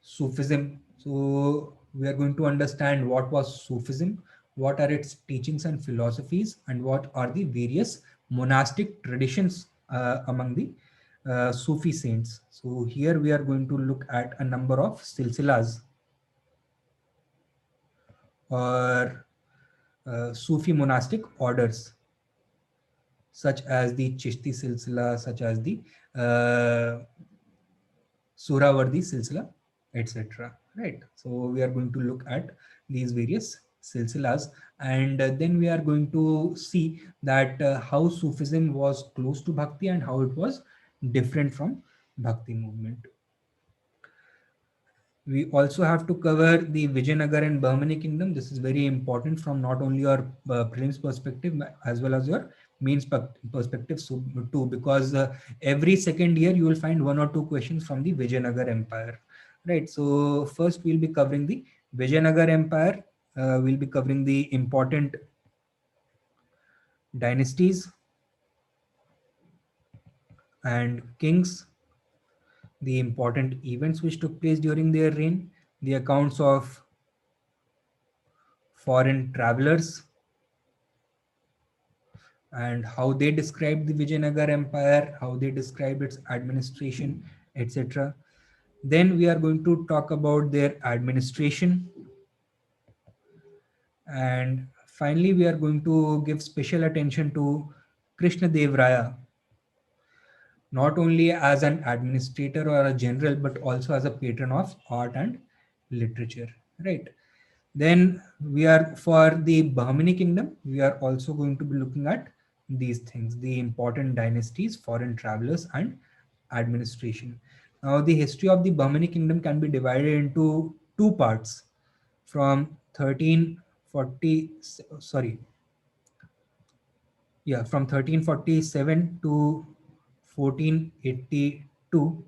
Sufism. So we are going to understand what was Sufism, what are its teachings and philosophies, and what are the various monastic traditions among the Sufi saints. So here we are going to look at a number of silsilas or Sufi monastic orders, such as the Chishti silsila, such as the uh, Suravardi silsila, etc. Right. So we are going to look at these various silsilas, and then we are going to see that how Sufism was close to Bhakti and how it was different from Bhakti movement. We also have to cover the Vijayanagar and Bahmani kingdom. This is very important from not only your prelims perspective as well as your mains perspective too, because every second year you will find one or two questions from the Vijayanagar Empire. Right. So first we'll be covering the Vijayanagar Empire. We'll be covering the important dynasties and kings, the important events which took place during their reign, the accounts of foreign travelers, and how they described the Vijayanagar Empire, how they described its administration, etc. Then we are going to talk about their administration. And finally, we are going to give special attention to Krishna Dev Raya, not only as an administrator or a general, but also as a patron of art and literature, right? Then we are for the Bahmani kingdom, we are also going to be looking at these things, the important dynasties, foreign travelers, and administration. Now, the history of the Bahmani kingdom can be divided into two parts from 1340, sorry, yeah, from 1347 to 1482.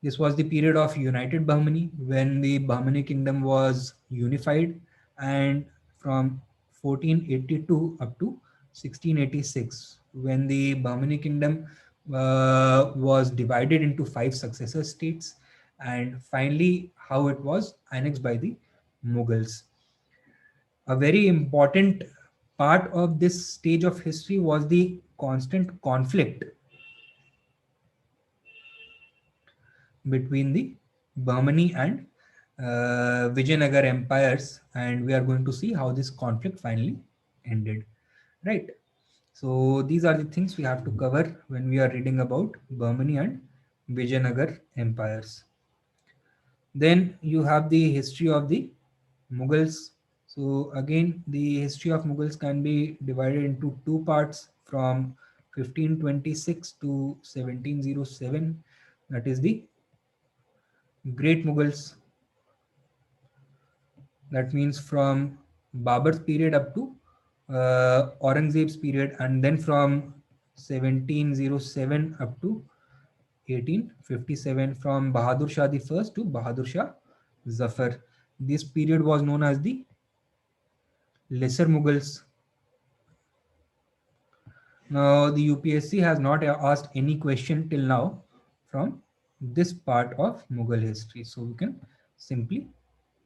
This was the period of United Bahmani when the Bahmani kingdom was unified, and from 1482 up to 1686 when the Bahmani kingdom was divided into five successor states, and finally how it was annexed by the Mughals. A very important part of this stage of history was the constant conflict between the Bahmani and Vijayanagar empires, and we are going to see how this conflict finally ended. Right. So these are the things we have to cover when we are reading about Bahmani and Vijayanagar empires. Then you have the history of the Mughals. So again, the history of Mughals can be divided into two parts from 1526 to 1707. That is the Great Mughals. That means from Babur's period up to Aurangzeb's period, and then from 1707 up to 1857, from Bahadur Shah the first to Bahadur Shah Zafar. This period was known as the Lesser Mughals. Now, the UPSC has not asked any question till now from this part of Mughal history, so we can simply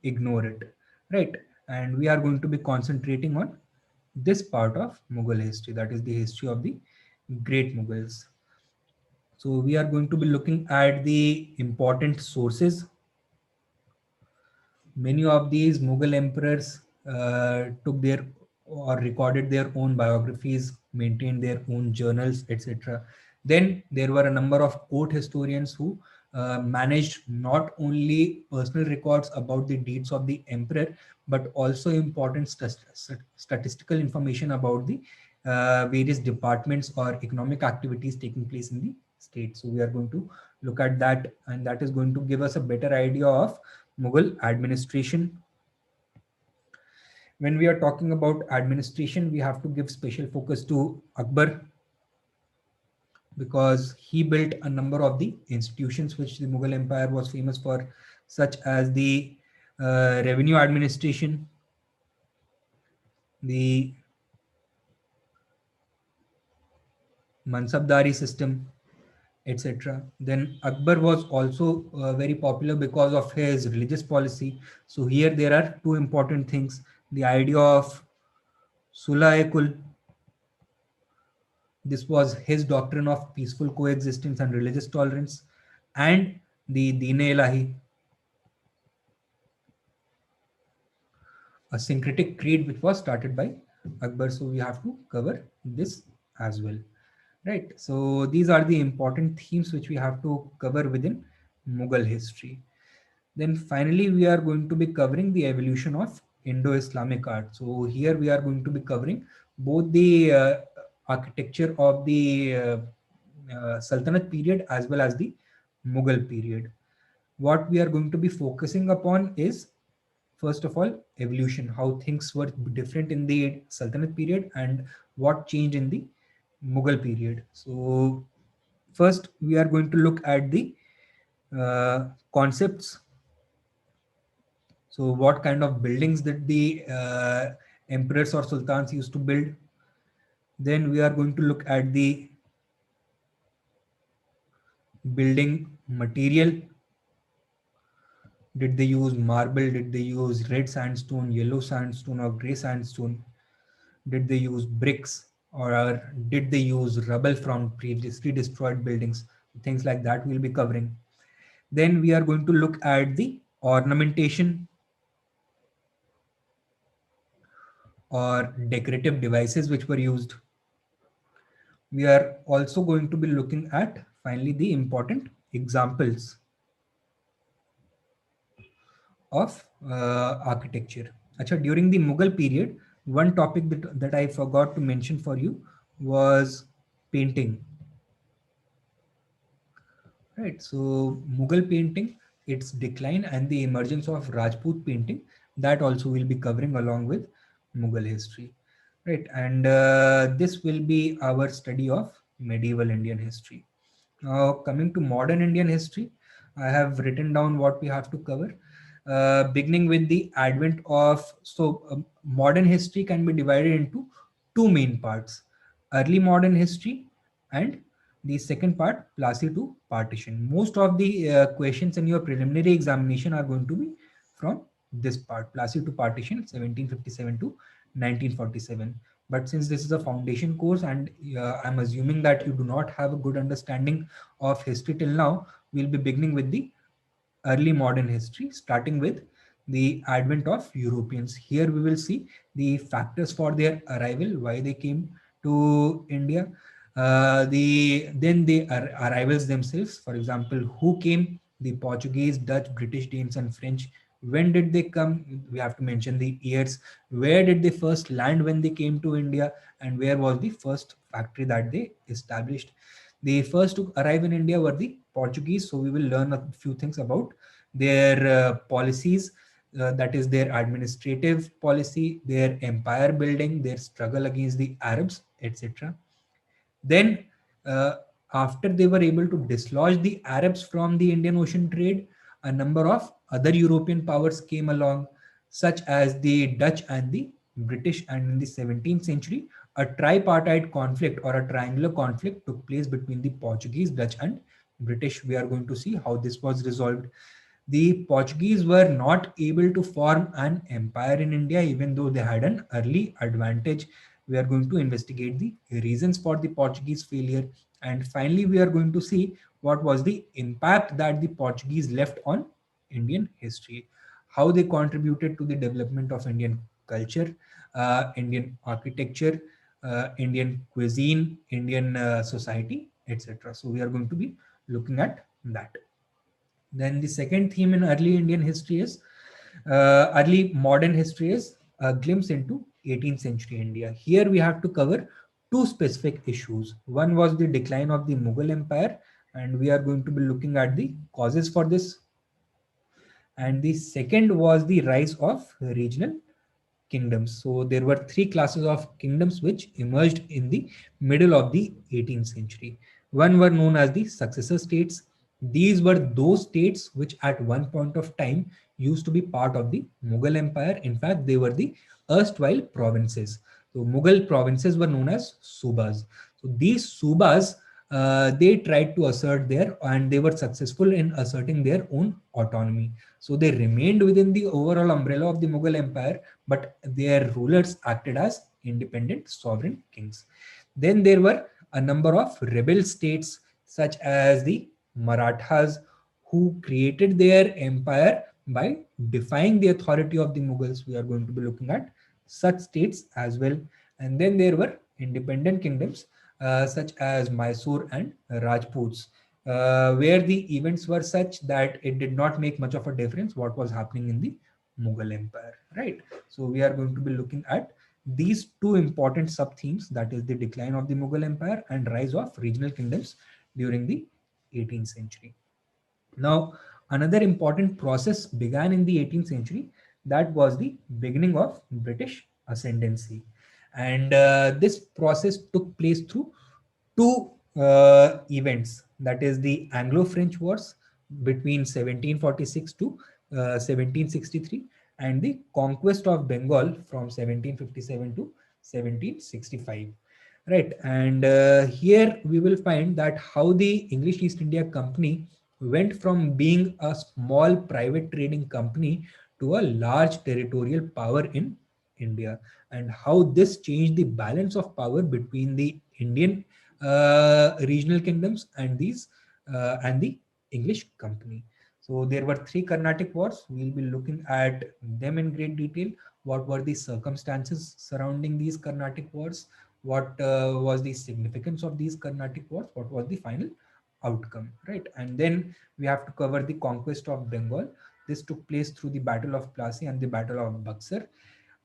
ignore it, right? And we are going to be concentrating on this part of Mughal history, that is the history of the great Mughals. So we are going to be looking at the important sources. Many of these Mughal emperors took their or recorded their own biographies, maintained their own journals, etc. Then there were a number of court historians who managed not only personal records about the deeds of the emperor, but also important statistical information about the various departments or economic activities taking place in the state. So we are going to look at that, and that is going to give us a better idea of Mughal administration. When we are talking about administration, we have to give special focus to Akbar, because he built a number of the institutions which the Mughal Empire was famous for, such as the revenue administration, the Mansabdari system, etc. Then Akbar was also very popular because of his religious policy. So here there are two important things: the idea of Sulh-e-Kul. This was his doctrine of peaceful coexistence and religious tolerance, and the Deen-e-Ilahi, a syncretic creed which was started by Akbar. So we have to cover this as well, right? So these are the important themes which we have to cover within Mughal history. Then finally, we are going to be covering the evolution of Indo-Islamic art. So here we are going to be covering both the architecture of the Sultanate period as well as the Mughal period. What we are going to be focusing upon is, first of all, evolution, how things were different in the Sultanate period and what changed in the Mughal period. So first, we are going to look at the concepts. So what kind of buildings did the emperors or sultans used to build? Then we are going to look at the building material. Did they use marble? Did they use red sandstone, yellow sandstone, or gray sandstone? Did they use bricks, or did they use rubble from previously destroyed buildings? Things like that we'll be covering. Then we are going to look at the ornamentation or decorative devices which were used. We are also going to be looking at finally the important examples of architecture. Achha, during the Mughal period, one topic that I forgot to mention for you was painting. Right. So Mughal painting, its decline and the emergence of Rajput painting, that also will be covering along with Mughal history. Right. And this will be our study of medieval Indian history. Now, coming to modern Indian history, I have written down what we have to cover. Beginning with the advent of, modern history can be divided into two main parts: early modern history and the second part, Plassey to partition. Most of the questions in your preliminary examination are going to be from this part, Plassey to partition, 1757 to 1947. But since this is a foundation course and I'm assuming that you do not have a good understanding of history till now, we'll be beginning with the early modern history, starting with the advent of Europeans. Here we will see the factors for their arrival, why they came to India, the arrivals themselves. For example, who came? The Portuguese, Dutch, British, Danes, and French. When did they come? We have to mention the years. Where did they first land when they came to India, and where was the first factory that they established? The first to arrive in India were the Portuguese, so we will learn a few things about their policies, that is their administrative policy, their empire building, their struggle against the Arabs, etc. Then, uh, after they were able to dislodge the Arabs from the Indian Ocean trade, a number of other European powers came along, such as the Dutch and the British. And in the 17th century, a tripartite conflict or a triangular conflict took place between the Portuguese, Dutch, and British. We are going to see how this was resolved. The Portuguese were not able to form an empire in India, even though they had an early advantage. We are going to investigate the reasons for the Portuguese failure. And finally, we are going to see what was the impact that the Portuguese left on Indian history, how they contributed to the development of Indian culture, Indian architecture, Indian cuisine, Indian society, etc. So we are going to be looking at that. Then the second theme in early Indian history is early modern history is a glimpse into 18th century India. Here we have to cover two specific issues. One was the decline of the Mughal Empire, and we are going to be looking at the causes for this. And the second was the rise of regional kingdoms. So there were three classes of kingdoms which emerged in the middle of the 18th century. One were known as the successor states. These were those states which at one point of time used to be part of the Mughal Empire. In fact, they were the erstwhile provinces. So Mughal provinces were known as subas. So these subas, they tried to assert their, and they were successful in asserting their own autonomy. So they remained within the overall umbrella of the Mughal Empire, but their rulers acted as independent sovereign kings. Then there were a number of rebel states, such as the Marathas, who created their empire by defying the authority of the Mughals. We are going to be looking at such states as well. And then there were independent kingdoms, such as Mysore and Rajputs, where the events were such that it did not make much of a difference what was happening in the Mughal Empire, right? So we are going to be looking at these two important sub themes, that is the decline of the Mughal Empire and rise of regional kingdoms during the 18th century. Now, another important process began in the 18th century, that was the beginning of British ascendancy. And this process took place through two events, that is the Anglo-French Wars between 1746 to 1763, and the conquest of Bengal from 1757 to 1765. Right, and here we will find that how the English East India Company went from being a small private trading company to a large territorial power in India, and how this changed the balance of power between the Indian regional kingdoms and these and the English company. So there were three Carnatic wars. We'll be looking at them in great detail. What were the circumstances surrounding these Carnatic wars? What was the significance of these Carnatic wars? What was the final outcome, right? And then we have to cover the conquest of Bengal. This took place through the Battle of Plassey and the Battle of Buxar.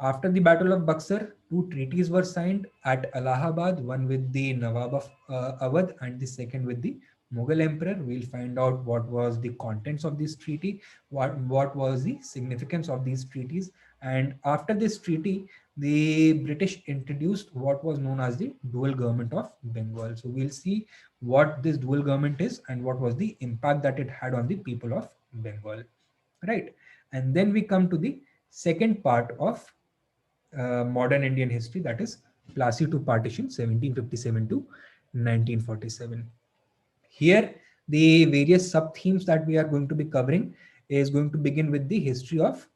After the Battle of Buxar, two treaties were signed at Allahabad, one with the Nawab of Awadh and the second with the Mughal Emperor. We'll find out what was the contents of this treaty, what was the significance of these treaties. And after this treaty, the British introduced what was known as the dual government of Bengal. So we'll see what this dual government is and what was the impact that it had on the people of Bengal, right? And then we come to the second part of modern Indian history, that is Plassey to partition 1757 to 1947. Here, the various sub themes that we are going to be covering is going to begin with the history of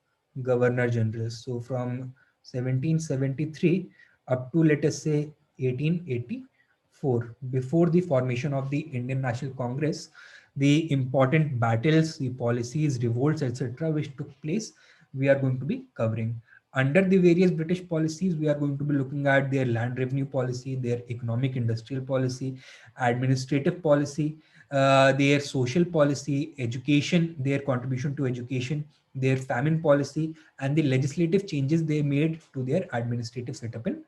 governor generals. So from 1773 up to, let us say, 1884, before the formation of the Indian National Congress, the important battles, the policies, revolts, etc., which took place, we are going to be covering. Under the various British policies, we are going to be looking at their land revenue policy, their economic industrial policy, administrative policy, their social policy, education, their contribution to education, their famine policy, and the legislative changes they made to their administrative setup in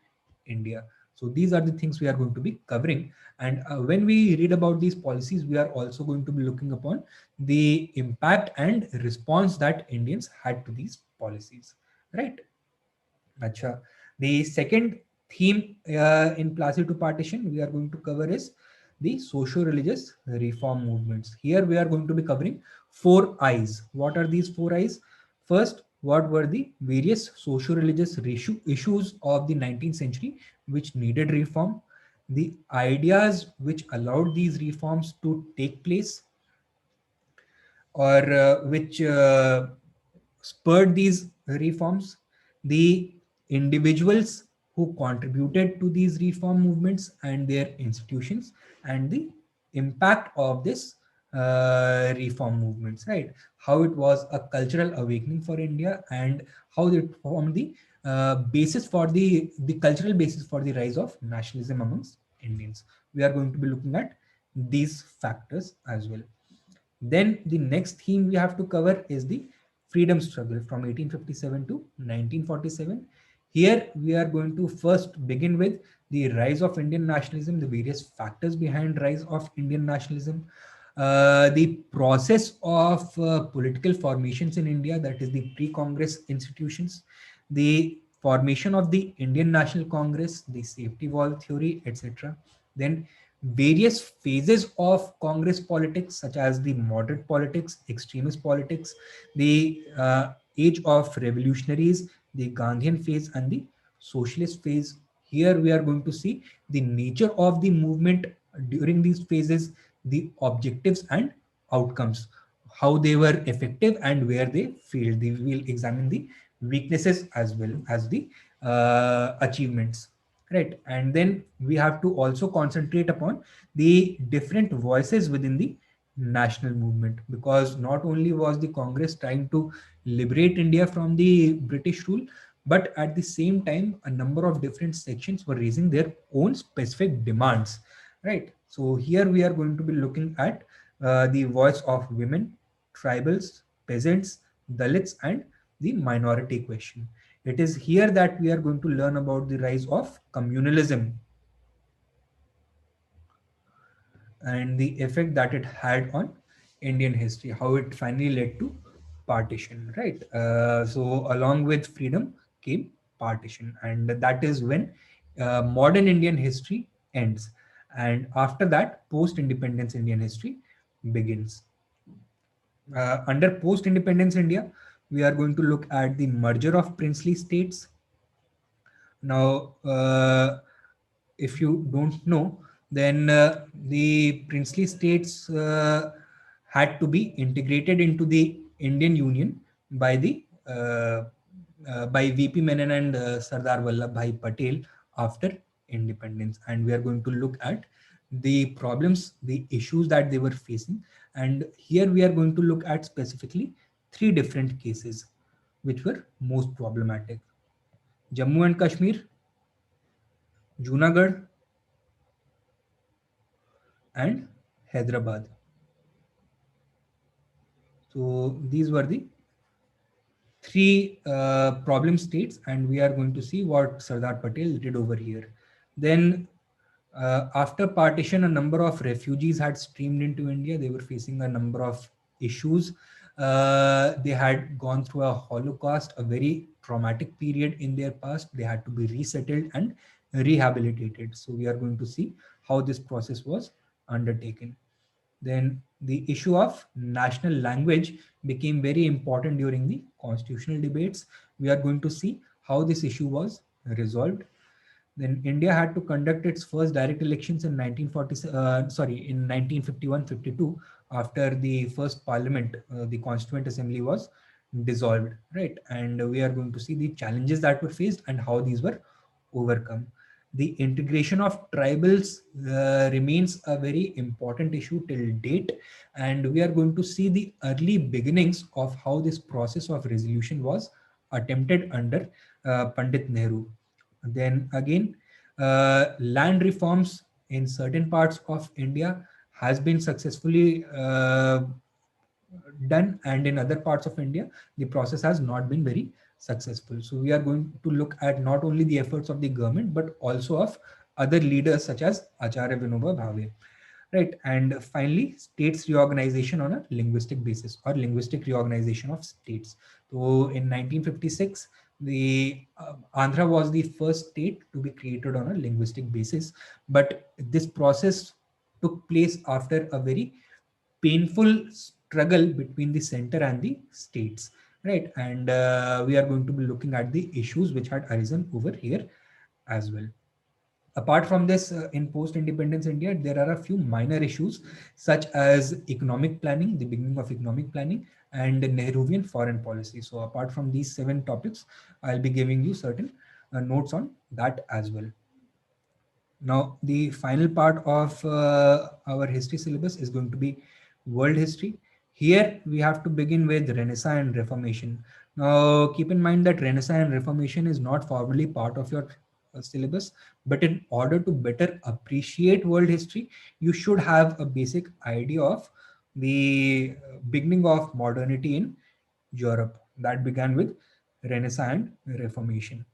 India. So these are the things we are going to be covering. And when we read about these policies, we are also going to be looking upon the impact and response that Indians had to these policies, right? Acha. The second theme in Plassey to partition we are going to cover is the socio-religious reform movements. Here we are going to be covering four I's. What are these four I's? First, what were the various socio-religious issues of the 19th century which needed reform? The ideas which allowed these reforms to take place, or which spurred these reforms, the individuals who contributed to these reform movements and their institutions, and the impact of this reform movements, right? How it was a cultural awakening for India, and how it formed the basis for the cultural basis for the rise of nationalism amongst Indians. We are going to be looking at these factors as well. Then the next theme we have to cover is the freedom struggle from 1857 to 1947. Here we are going to first begin with the rise of Indian nationalism, the various factors behind rise of Indian nationalism, the process of political formations in India, that is the pre-Congress institutions, the formation of the Indian National Congress, the safety valve theory, etc. Then various phases of Congress politics, such as the moderate politics, extremist politics, the age of revolutionaries, the Gandhian phase, and the socialist phase. Here we are going to see the nature of the movement during these phases, the objectives and outcomes, how they were effective and where they failed. We will examine the weaknesses as well as the achievements, right? And then we have to also concentrate upon the different voices within the national movement, because not only was the Congress trying to liberate India from the British rule, but at the same time a number of different sections were raising their own specific demands, right? So here we are going to be looking at the voice of women, tribals, peasants, Dalits, and the minority question. It is here that we are going to learn about the rise of communalism and the effect that it had on Indian history, how it finally led to partition, right? So along with freedom came partition, and that is when modern Indian history ends. And after that, post-independence Indian history begins. Under post-independence India, we are going to look at the merger of princely states. Now, if you don't know, then the princely states had to be integrated into the Indian Union by the by VP Menon and Sardar Vallabhbhai Patel after independence. And we are going to look at the problems, the issues that they were facing. And here we are going to look at specifically three different cases which were most problematic: Jammu and Kashmir, Junagadh, and Hyderabad. So these were the three problem states, and we are going to see what Sardar Patel did over here. Then after partition, a number of refugees had streamed into India. They were facing a number of issues. They had gone through a Holocaust, a very traumatic period in their past. They had to be resettled and rehabilitated. So we are going to see how this process was undertaken. Then the issue of national language became very important during the constitutional debates. We are going to see how this issue was resolved. Then India had to conduct its first direct elections in 1951-52, after the first parliament, the Constituent Assembly, was dissolved, right? And we are going to see the challenges that were faced and how these were overcome. The integration of tribals remains a very important issue till date, and we are going to see the early beginnings of how this process of resolution was attempted under Pandit Nehru. Then again, land reforms in certain parts of India has been successfully done, and in other parts of India, the process has not been very successful. So we are going to look at not only the efforts of the government, but also of other leaders such as Acharya Vinoba Bhave. Right. And finally, states reorganization on a linguistic basis, or linguistic reorganization of states. So in 1956, the Andhra was the first state to be created on a linguistic basis, but this process took place after a very painful struggle between the center and the states, right? And we are going to be looking at the issues which had arisen over here as well. Apart from this, in post-independence India, there are a few minor issues such as economic planning, the beginning of economic planning, and Nehruvian foreign policy. So apart from these 7 topics, I'll be giving you certain notes on that as well. Now, the final part of our history syllabus is going to be world history. Here, we have to begin with Renaissance and Reformation. Now, keep in mind that Renaissance and Reformation is not formally part of your syllabus, but in order to better appreciate world history, you should have a basic idea of the beginning of modernity in Europe that began with Renaissance and Reformation.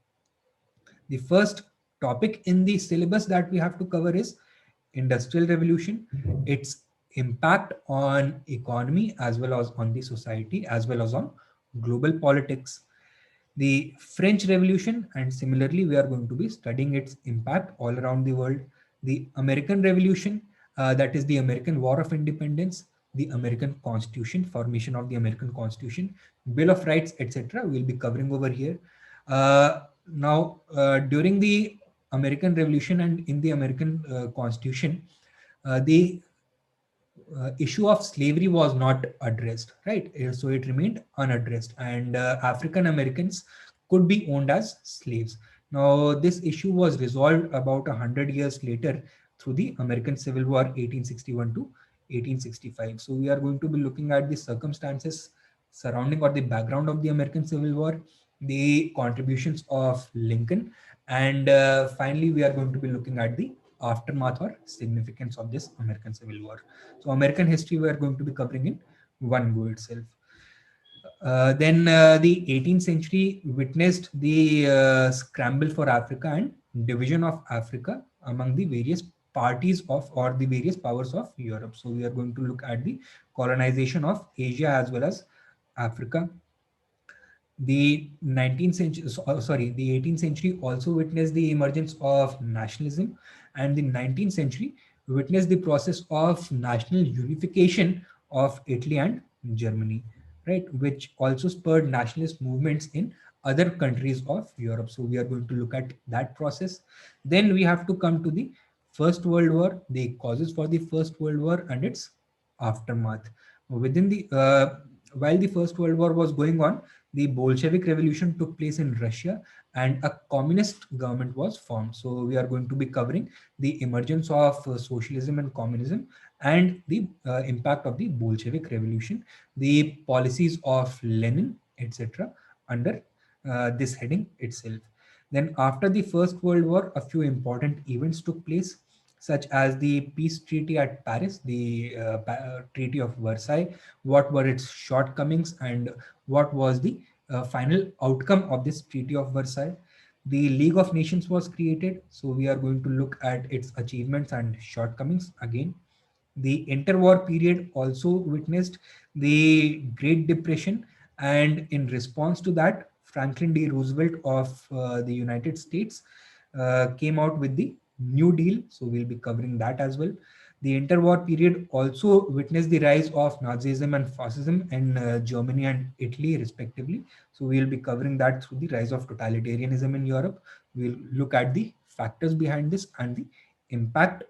The first topic in the syllabus that we have to cover is industrial revolution, its impact on economy as well as on the society as well as on global politics. The French Revolution, and similarly, we are going to be studying its impact all around the world. The American Revolution, that is the American War of Independence, the American Constitution, formation of the American Constitution, Bill of Rights, etc. We'll be covering over here. Now, during the American Revolution and in the American Constitution, the issue of slavery was not addressed, right? So it remained unaddressed, and African Americans could be owned as slaves. Now, this issue was resolved about 100 years later through the American Civil War, 1861 to 1865. So we are going to be looking at the circumstances surrounding or the background of the American Civil War, the contributions of Lincoln, and finally, we are going to be looking at the aftermath or significance of this American Civil War. So American history we are going to be covering in one go itself. Then the 18th century witnessed the scramble for Africa and division of Africa among the various parties of or the various powers of Europe. So we are going to look at the colonization of Asia as well as Africa. The 19th century, the 18th century also witnessed the emergence of nationalism, and the 19th century witnessed the process of national unification of Italy and Germany, right, which also spurred nationalist movements in other countries of Europe. So we are going to look at that process. Then we have to come to the First World War, the causes for the First World War and its aftermath. Within the while the First World War was going on, the Bolshevik Revolution took place in Russia and a communist government was formed. So we are going to be covering the emergence of socialism and communism and the impact of the Bolshevik Revolution, the policies of Lenin, etc. under this heading itself. Then after the First World War, a few important events took place, such as the peace treaty at Paris, the Treaty of Versailles, what were its shortcomings and what was the final outcome of this Treaty of Versailles. The League of Nations was created, so we are going to look at its achievements and shortcomings again. The interwar period also witnessed the Great Depression, and in response to that, Franklin D. Roosevelt of the United States came out with the New Deal. So we'll be covering that as well. The interwar period also witnessed the rise of Nazism and fascism in Germany and Italy, respectively. So we'll be covering that through the rise of totalitarianism in Europe. We'll look at the factors behind this and the impact.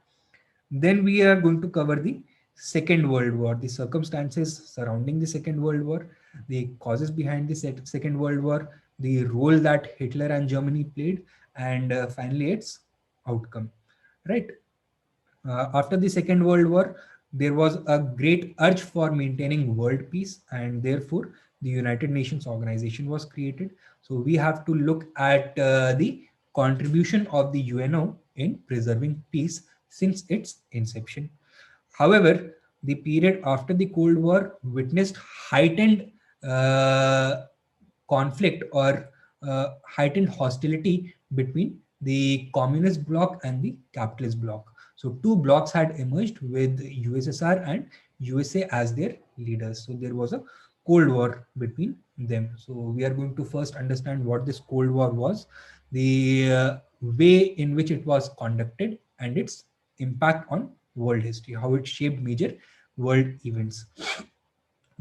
Then we are going to cover the Second World War, the circumstances surrounding the Second World War, the causes behind the Second World War, the role that Hitler and Germany played, and finally its outcome. Right. After the Second World War, there was a great urge for maintaining world peace, and therefore the United Nations organization was created. So we have to look at the contribution of the UNO in preserving peace since its inception. However, the period after the Cold War witnessed heightened uh, conflict or heightened hostility between the communist bloc and the capitalist bloc. So two blocs had emerged with USSR and USA as their leaders. So there was a Cold War between them. So we are going to first understand what this Cold War was, the way in which it was conducted, and its impact on world history, how it shaped major world events.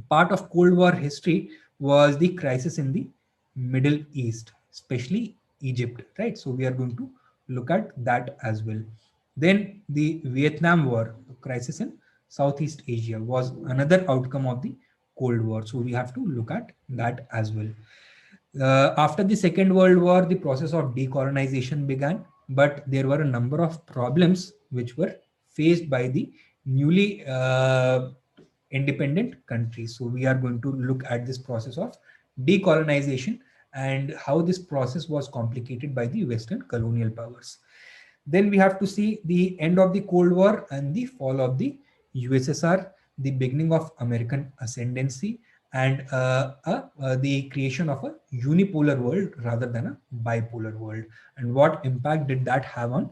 Part of Cold War history was the crisis in the Middle East, especially Egypt, right? So we are going to look at that as well. Then the Vietnam War, crisis in Southeast Asia, was another outcome of the Cold War. So we have to look at that as well. After the Second World War, the process of decolonization began, but there were a number of problems which were faced by the newly independent countries. So we are going to look at this process of decolonization and how this process was complicated by the Western colonial powers. Then we have to see the end of the Cold War and the fall of the USSR, the beginning of American ascendancy, and the creation of a unipolar world rather than a bipolar world. And what impact did that have on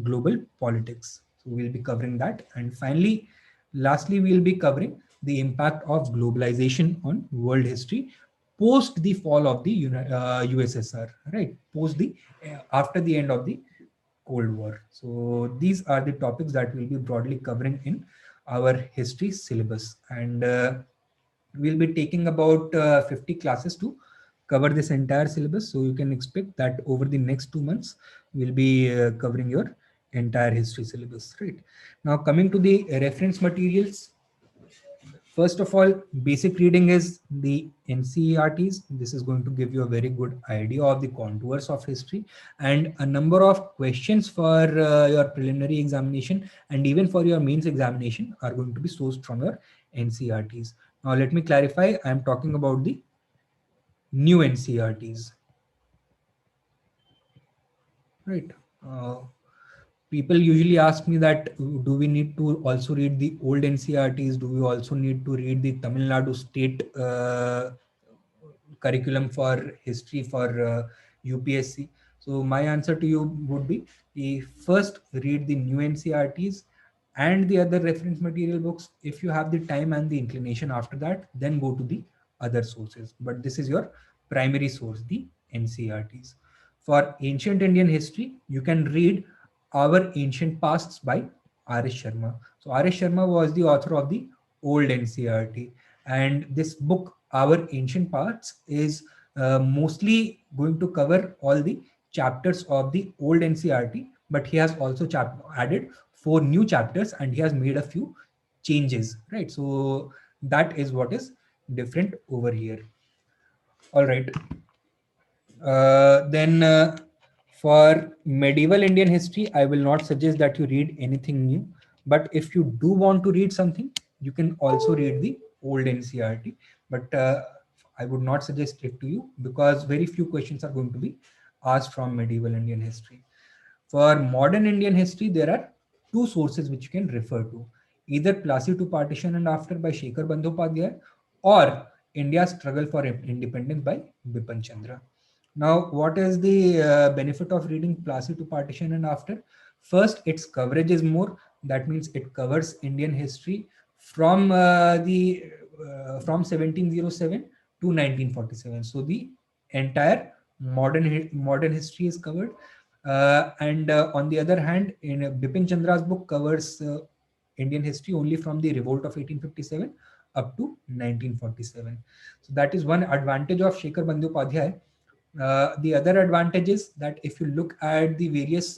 global politics? So we'll be covering that. And finally, lastly, we'll be covering the impact of globalization on world history post the fall of the USSR, right? Post the after the end of the Cold War. So these are the topics that we'll be broadly covering in our history syllabus, and we'll be taking about 50 classes to cover this entire syllabus. So you can expect that over the next 2 months, we'll be covering your entire history syllabus, right? Now coming to the reference materials, first of all, basic reading is the NCERTs. This is going to give you a very good idea of the contours of history, and a number of questions for your preliminary examination and even for your mains examination are going to be sourced from your NCERTs. Now, let me clarify. I am talking about the new NCERTs, right? Uh, People usually ask me that do we need to also read the old NCERTs? Do we also need to read the Tamil Nadu state curriculum for history for UPSC? So my answer to you would be, first read the new NCERTs and the other reference material books. If you have the time and the inclination after that, then go to the other sources. But this is your primary source, the NCERTs. For ancient Indian history, you can read Our Ancient Pasts by R.S. Sharma. So R.S. Sharma was the author of the old NCERT, and this book, Our Ancient Pasts, is mostly going to cover all the chapters of the old NCERT, but he has also added 4 new chapters, and he has made a few changes, right? So that is what is different over here. All right. Then for medieval Indian history, I will not suggest that you read anything new. But if you do want to read something, you can also read the old NCERT. But I would not suggest it to you because very few questions are going to be asked from medieval Indian history. For modern Indian history, there are 2 sources which you can refer to. Either Plassey to Partition and After by Shekhar Bandyopadhyay or India's Struggle for Independence by Bipin Chandra. Now, what is the benefit of reading Plassey to Partition and After? First, its coverage is more. That means it covers Indian history from the from 1707 to 1947. So the entire modern history is covered. And on the other hand, in Bipin Chandra's book covers Indian history only from the revolt of 1857 up to 1947. So that is one advantage of Shekhar Bandyopadhyay. The other advantage is that if you look at the various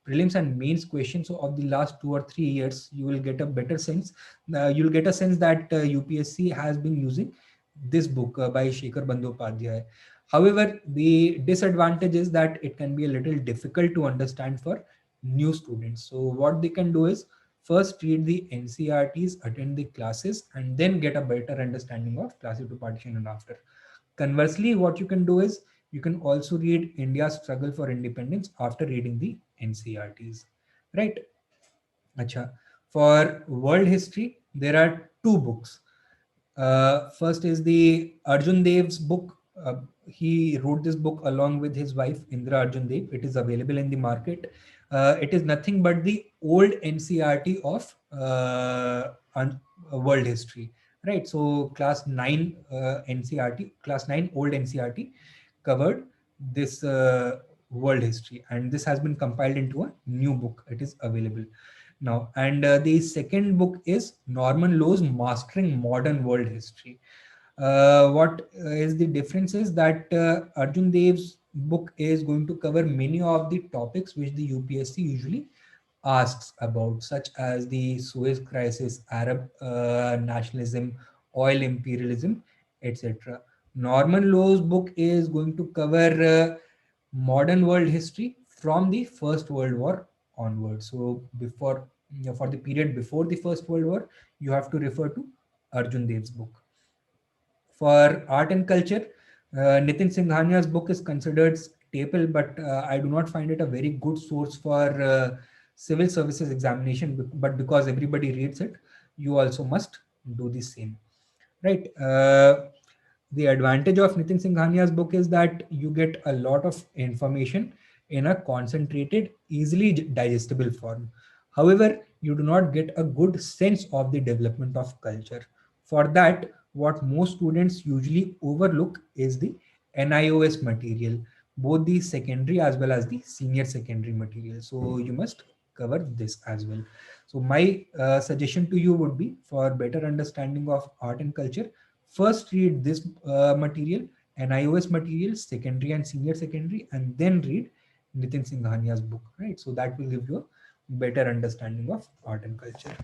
prelims and mains questions of the last 2 or 3 years, you will get a better sense. You'll get a sense that UPSC has been using this book by Shekhar Bandyopadhyay. However, the disadvantage is that it can be a little difficult to understand for new students. So what they can do is first read the NCERTs, attend the classes, and then get a better understanding of Plassey to Partition and After. Conversely, what you can do is you can also read India's Struggle for Independence after reading the NCERTs, right? Acha. For world history, there are 2 books. First is the Arjun Dev's book. He wrote this book along with his wife Indra Arjun Dev. It is available in the market. It is nothing but the old NCERT of world history, right? So class 9 NCERT, class 9 old NCERT covered this world history, and this has been compiled into a new book. It is available. now. And the second book is Norman Lowe's Mastering Modern World History. What is the difference is that Arjun Dev's book is going to cover many of the topics which the UPSC usually asks about, such as the Suez Crisis, Arab nationalism, oil imperialism, etc. Norman Lowe's book is going to cover modern world history from the First World War onward. So before, for the period before the First World War, you have to refer to Arjun Dev's book. For art and culture, Nitin Singhania's book is considered staple, but I do not find it a very good source for civil services examination. But because everybody reads it, you also must do the same, right? The advantage of Nitin Singhania's book is that you get a lot of information in a concentrated, easily digestible form. However, you do not get a good sense of the development of culture. For that, what most students usually overlook is the NIOS material, both the secondary as well as the senior secondary material. So you must cover this as well. So my suggestion to you would be, for better understanding of art and culture, first read this material, NIOS material, secondary and senior secondary, and then read Nitin Singhania's book, right? So that will give you a better understanding of art and culture,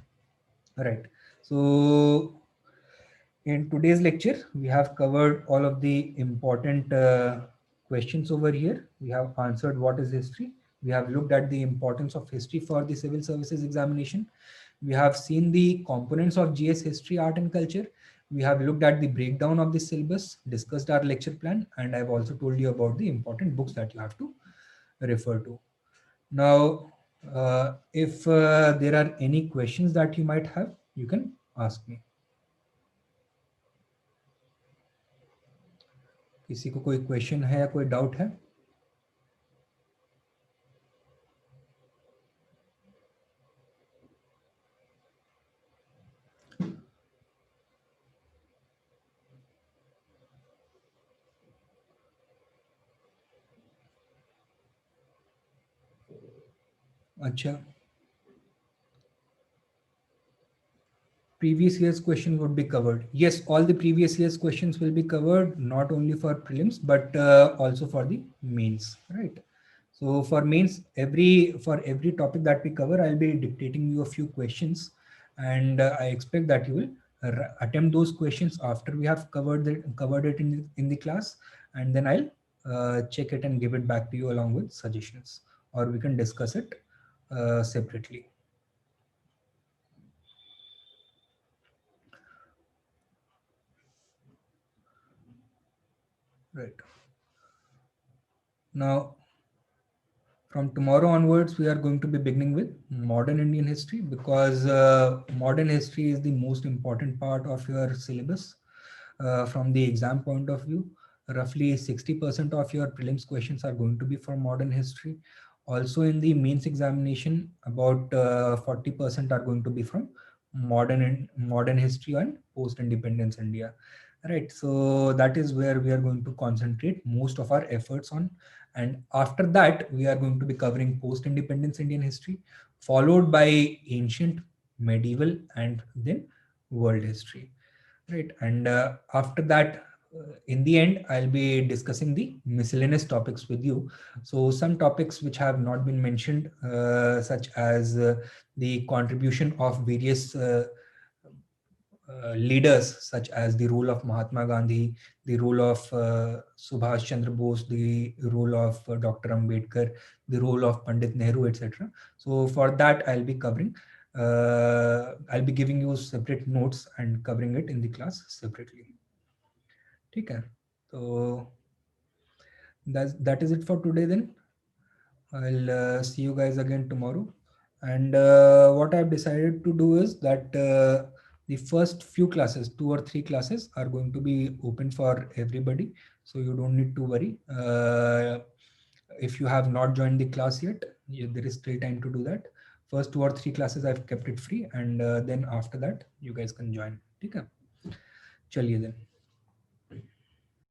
right? So in today's lecture, we have covered all of the important questions over here. We have answered what is history. We have looked at the importance of history for the civil services examination. We have seen the components of GS history, art and culture. We have looked at the breakdown of the syllabus, discussed our lecture plan, and I've also told you about the important books that you have to refer to. Now, if there are any questions that you might have, you can ask me. किसी को कोई question है या कोई doubt है? अच्छा, previous year's question would be covered. Yes, all the previous year's questions will be covered, not only for prelims but also for the mains, right? So for mains, for every topic that we cover, I'll be dictating you a few questions, and I expect that you will attempt those questions after we have covered it in the class, and then I'll check it and give it back to you along with suggestions, or we can discuss it separately. Right. Now, from tomorrow onwards, we are going to be beginning with modern Indian history, because modern history is the most important part of your syllabus from the exam point of view. Roughly 60% of your prelims questions are going to be from modern history. Also in the mains examination, about 40% are going to be from modern history and post-independence India. Right, so that is where we are going to concentrate most of our efforts on. And after that, we are going to be covering post-independence Indian history, followed by ancient, medieval, and then world history. Right, and after that, in the end, I'll be discussing the miscellaneous topics with you. So some topics which have not been mentioned, such as the contribution of various leaders, such as the role of Mahatma Gandhi, the role of Subhash Chandra Bose, the role of Dr. Ambedkar, the role of Pandit Nehru, etc. So for that, I'll be giving you separate notes and covering it in the class separately. Okay, so that is it for today then. I'll see you guys again tomorrow. And what I've decided to do is that the first few classes, 2 or 3 classes, are going to be open for everybody. So you don't need to worry. If you have not joined the class yet, there is still time to do that. First 2 or 3 classes I've kept it free, and then after that you guys can join. Okay, chaliye then.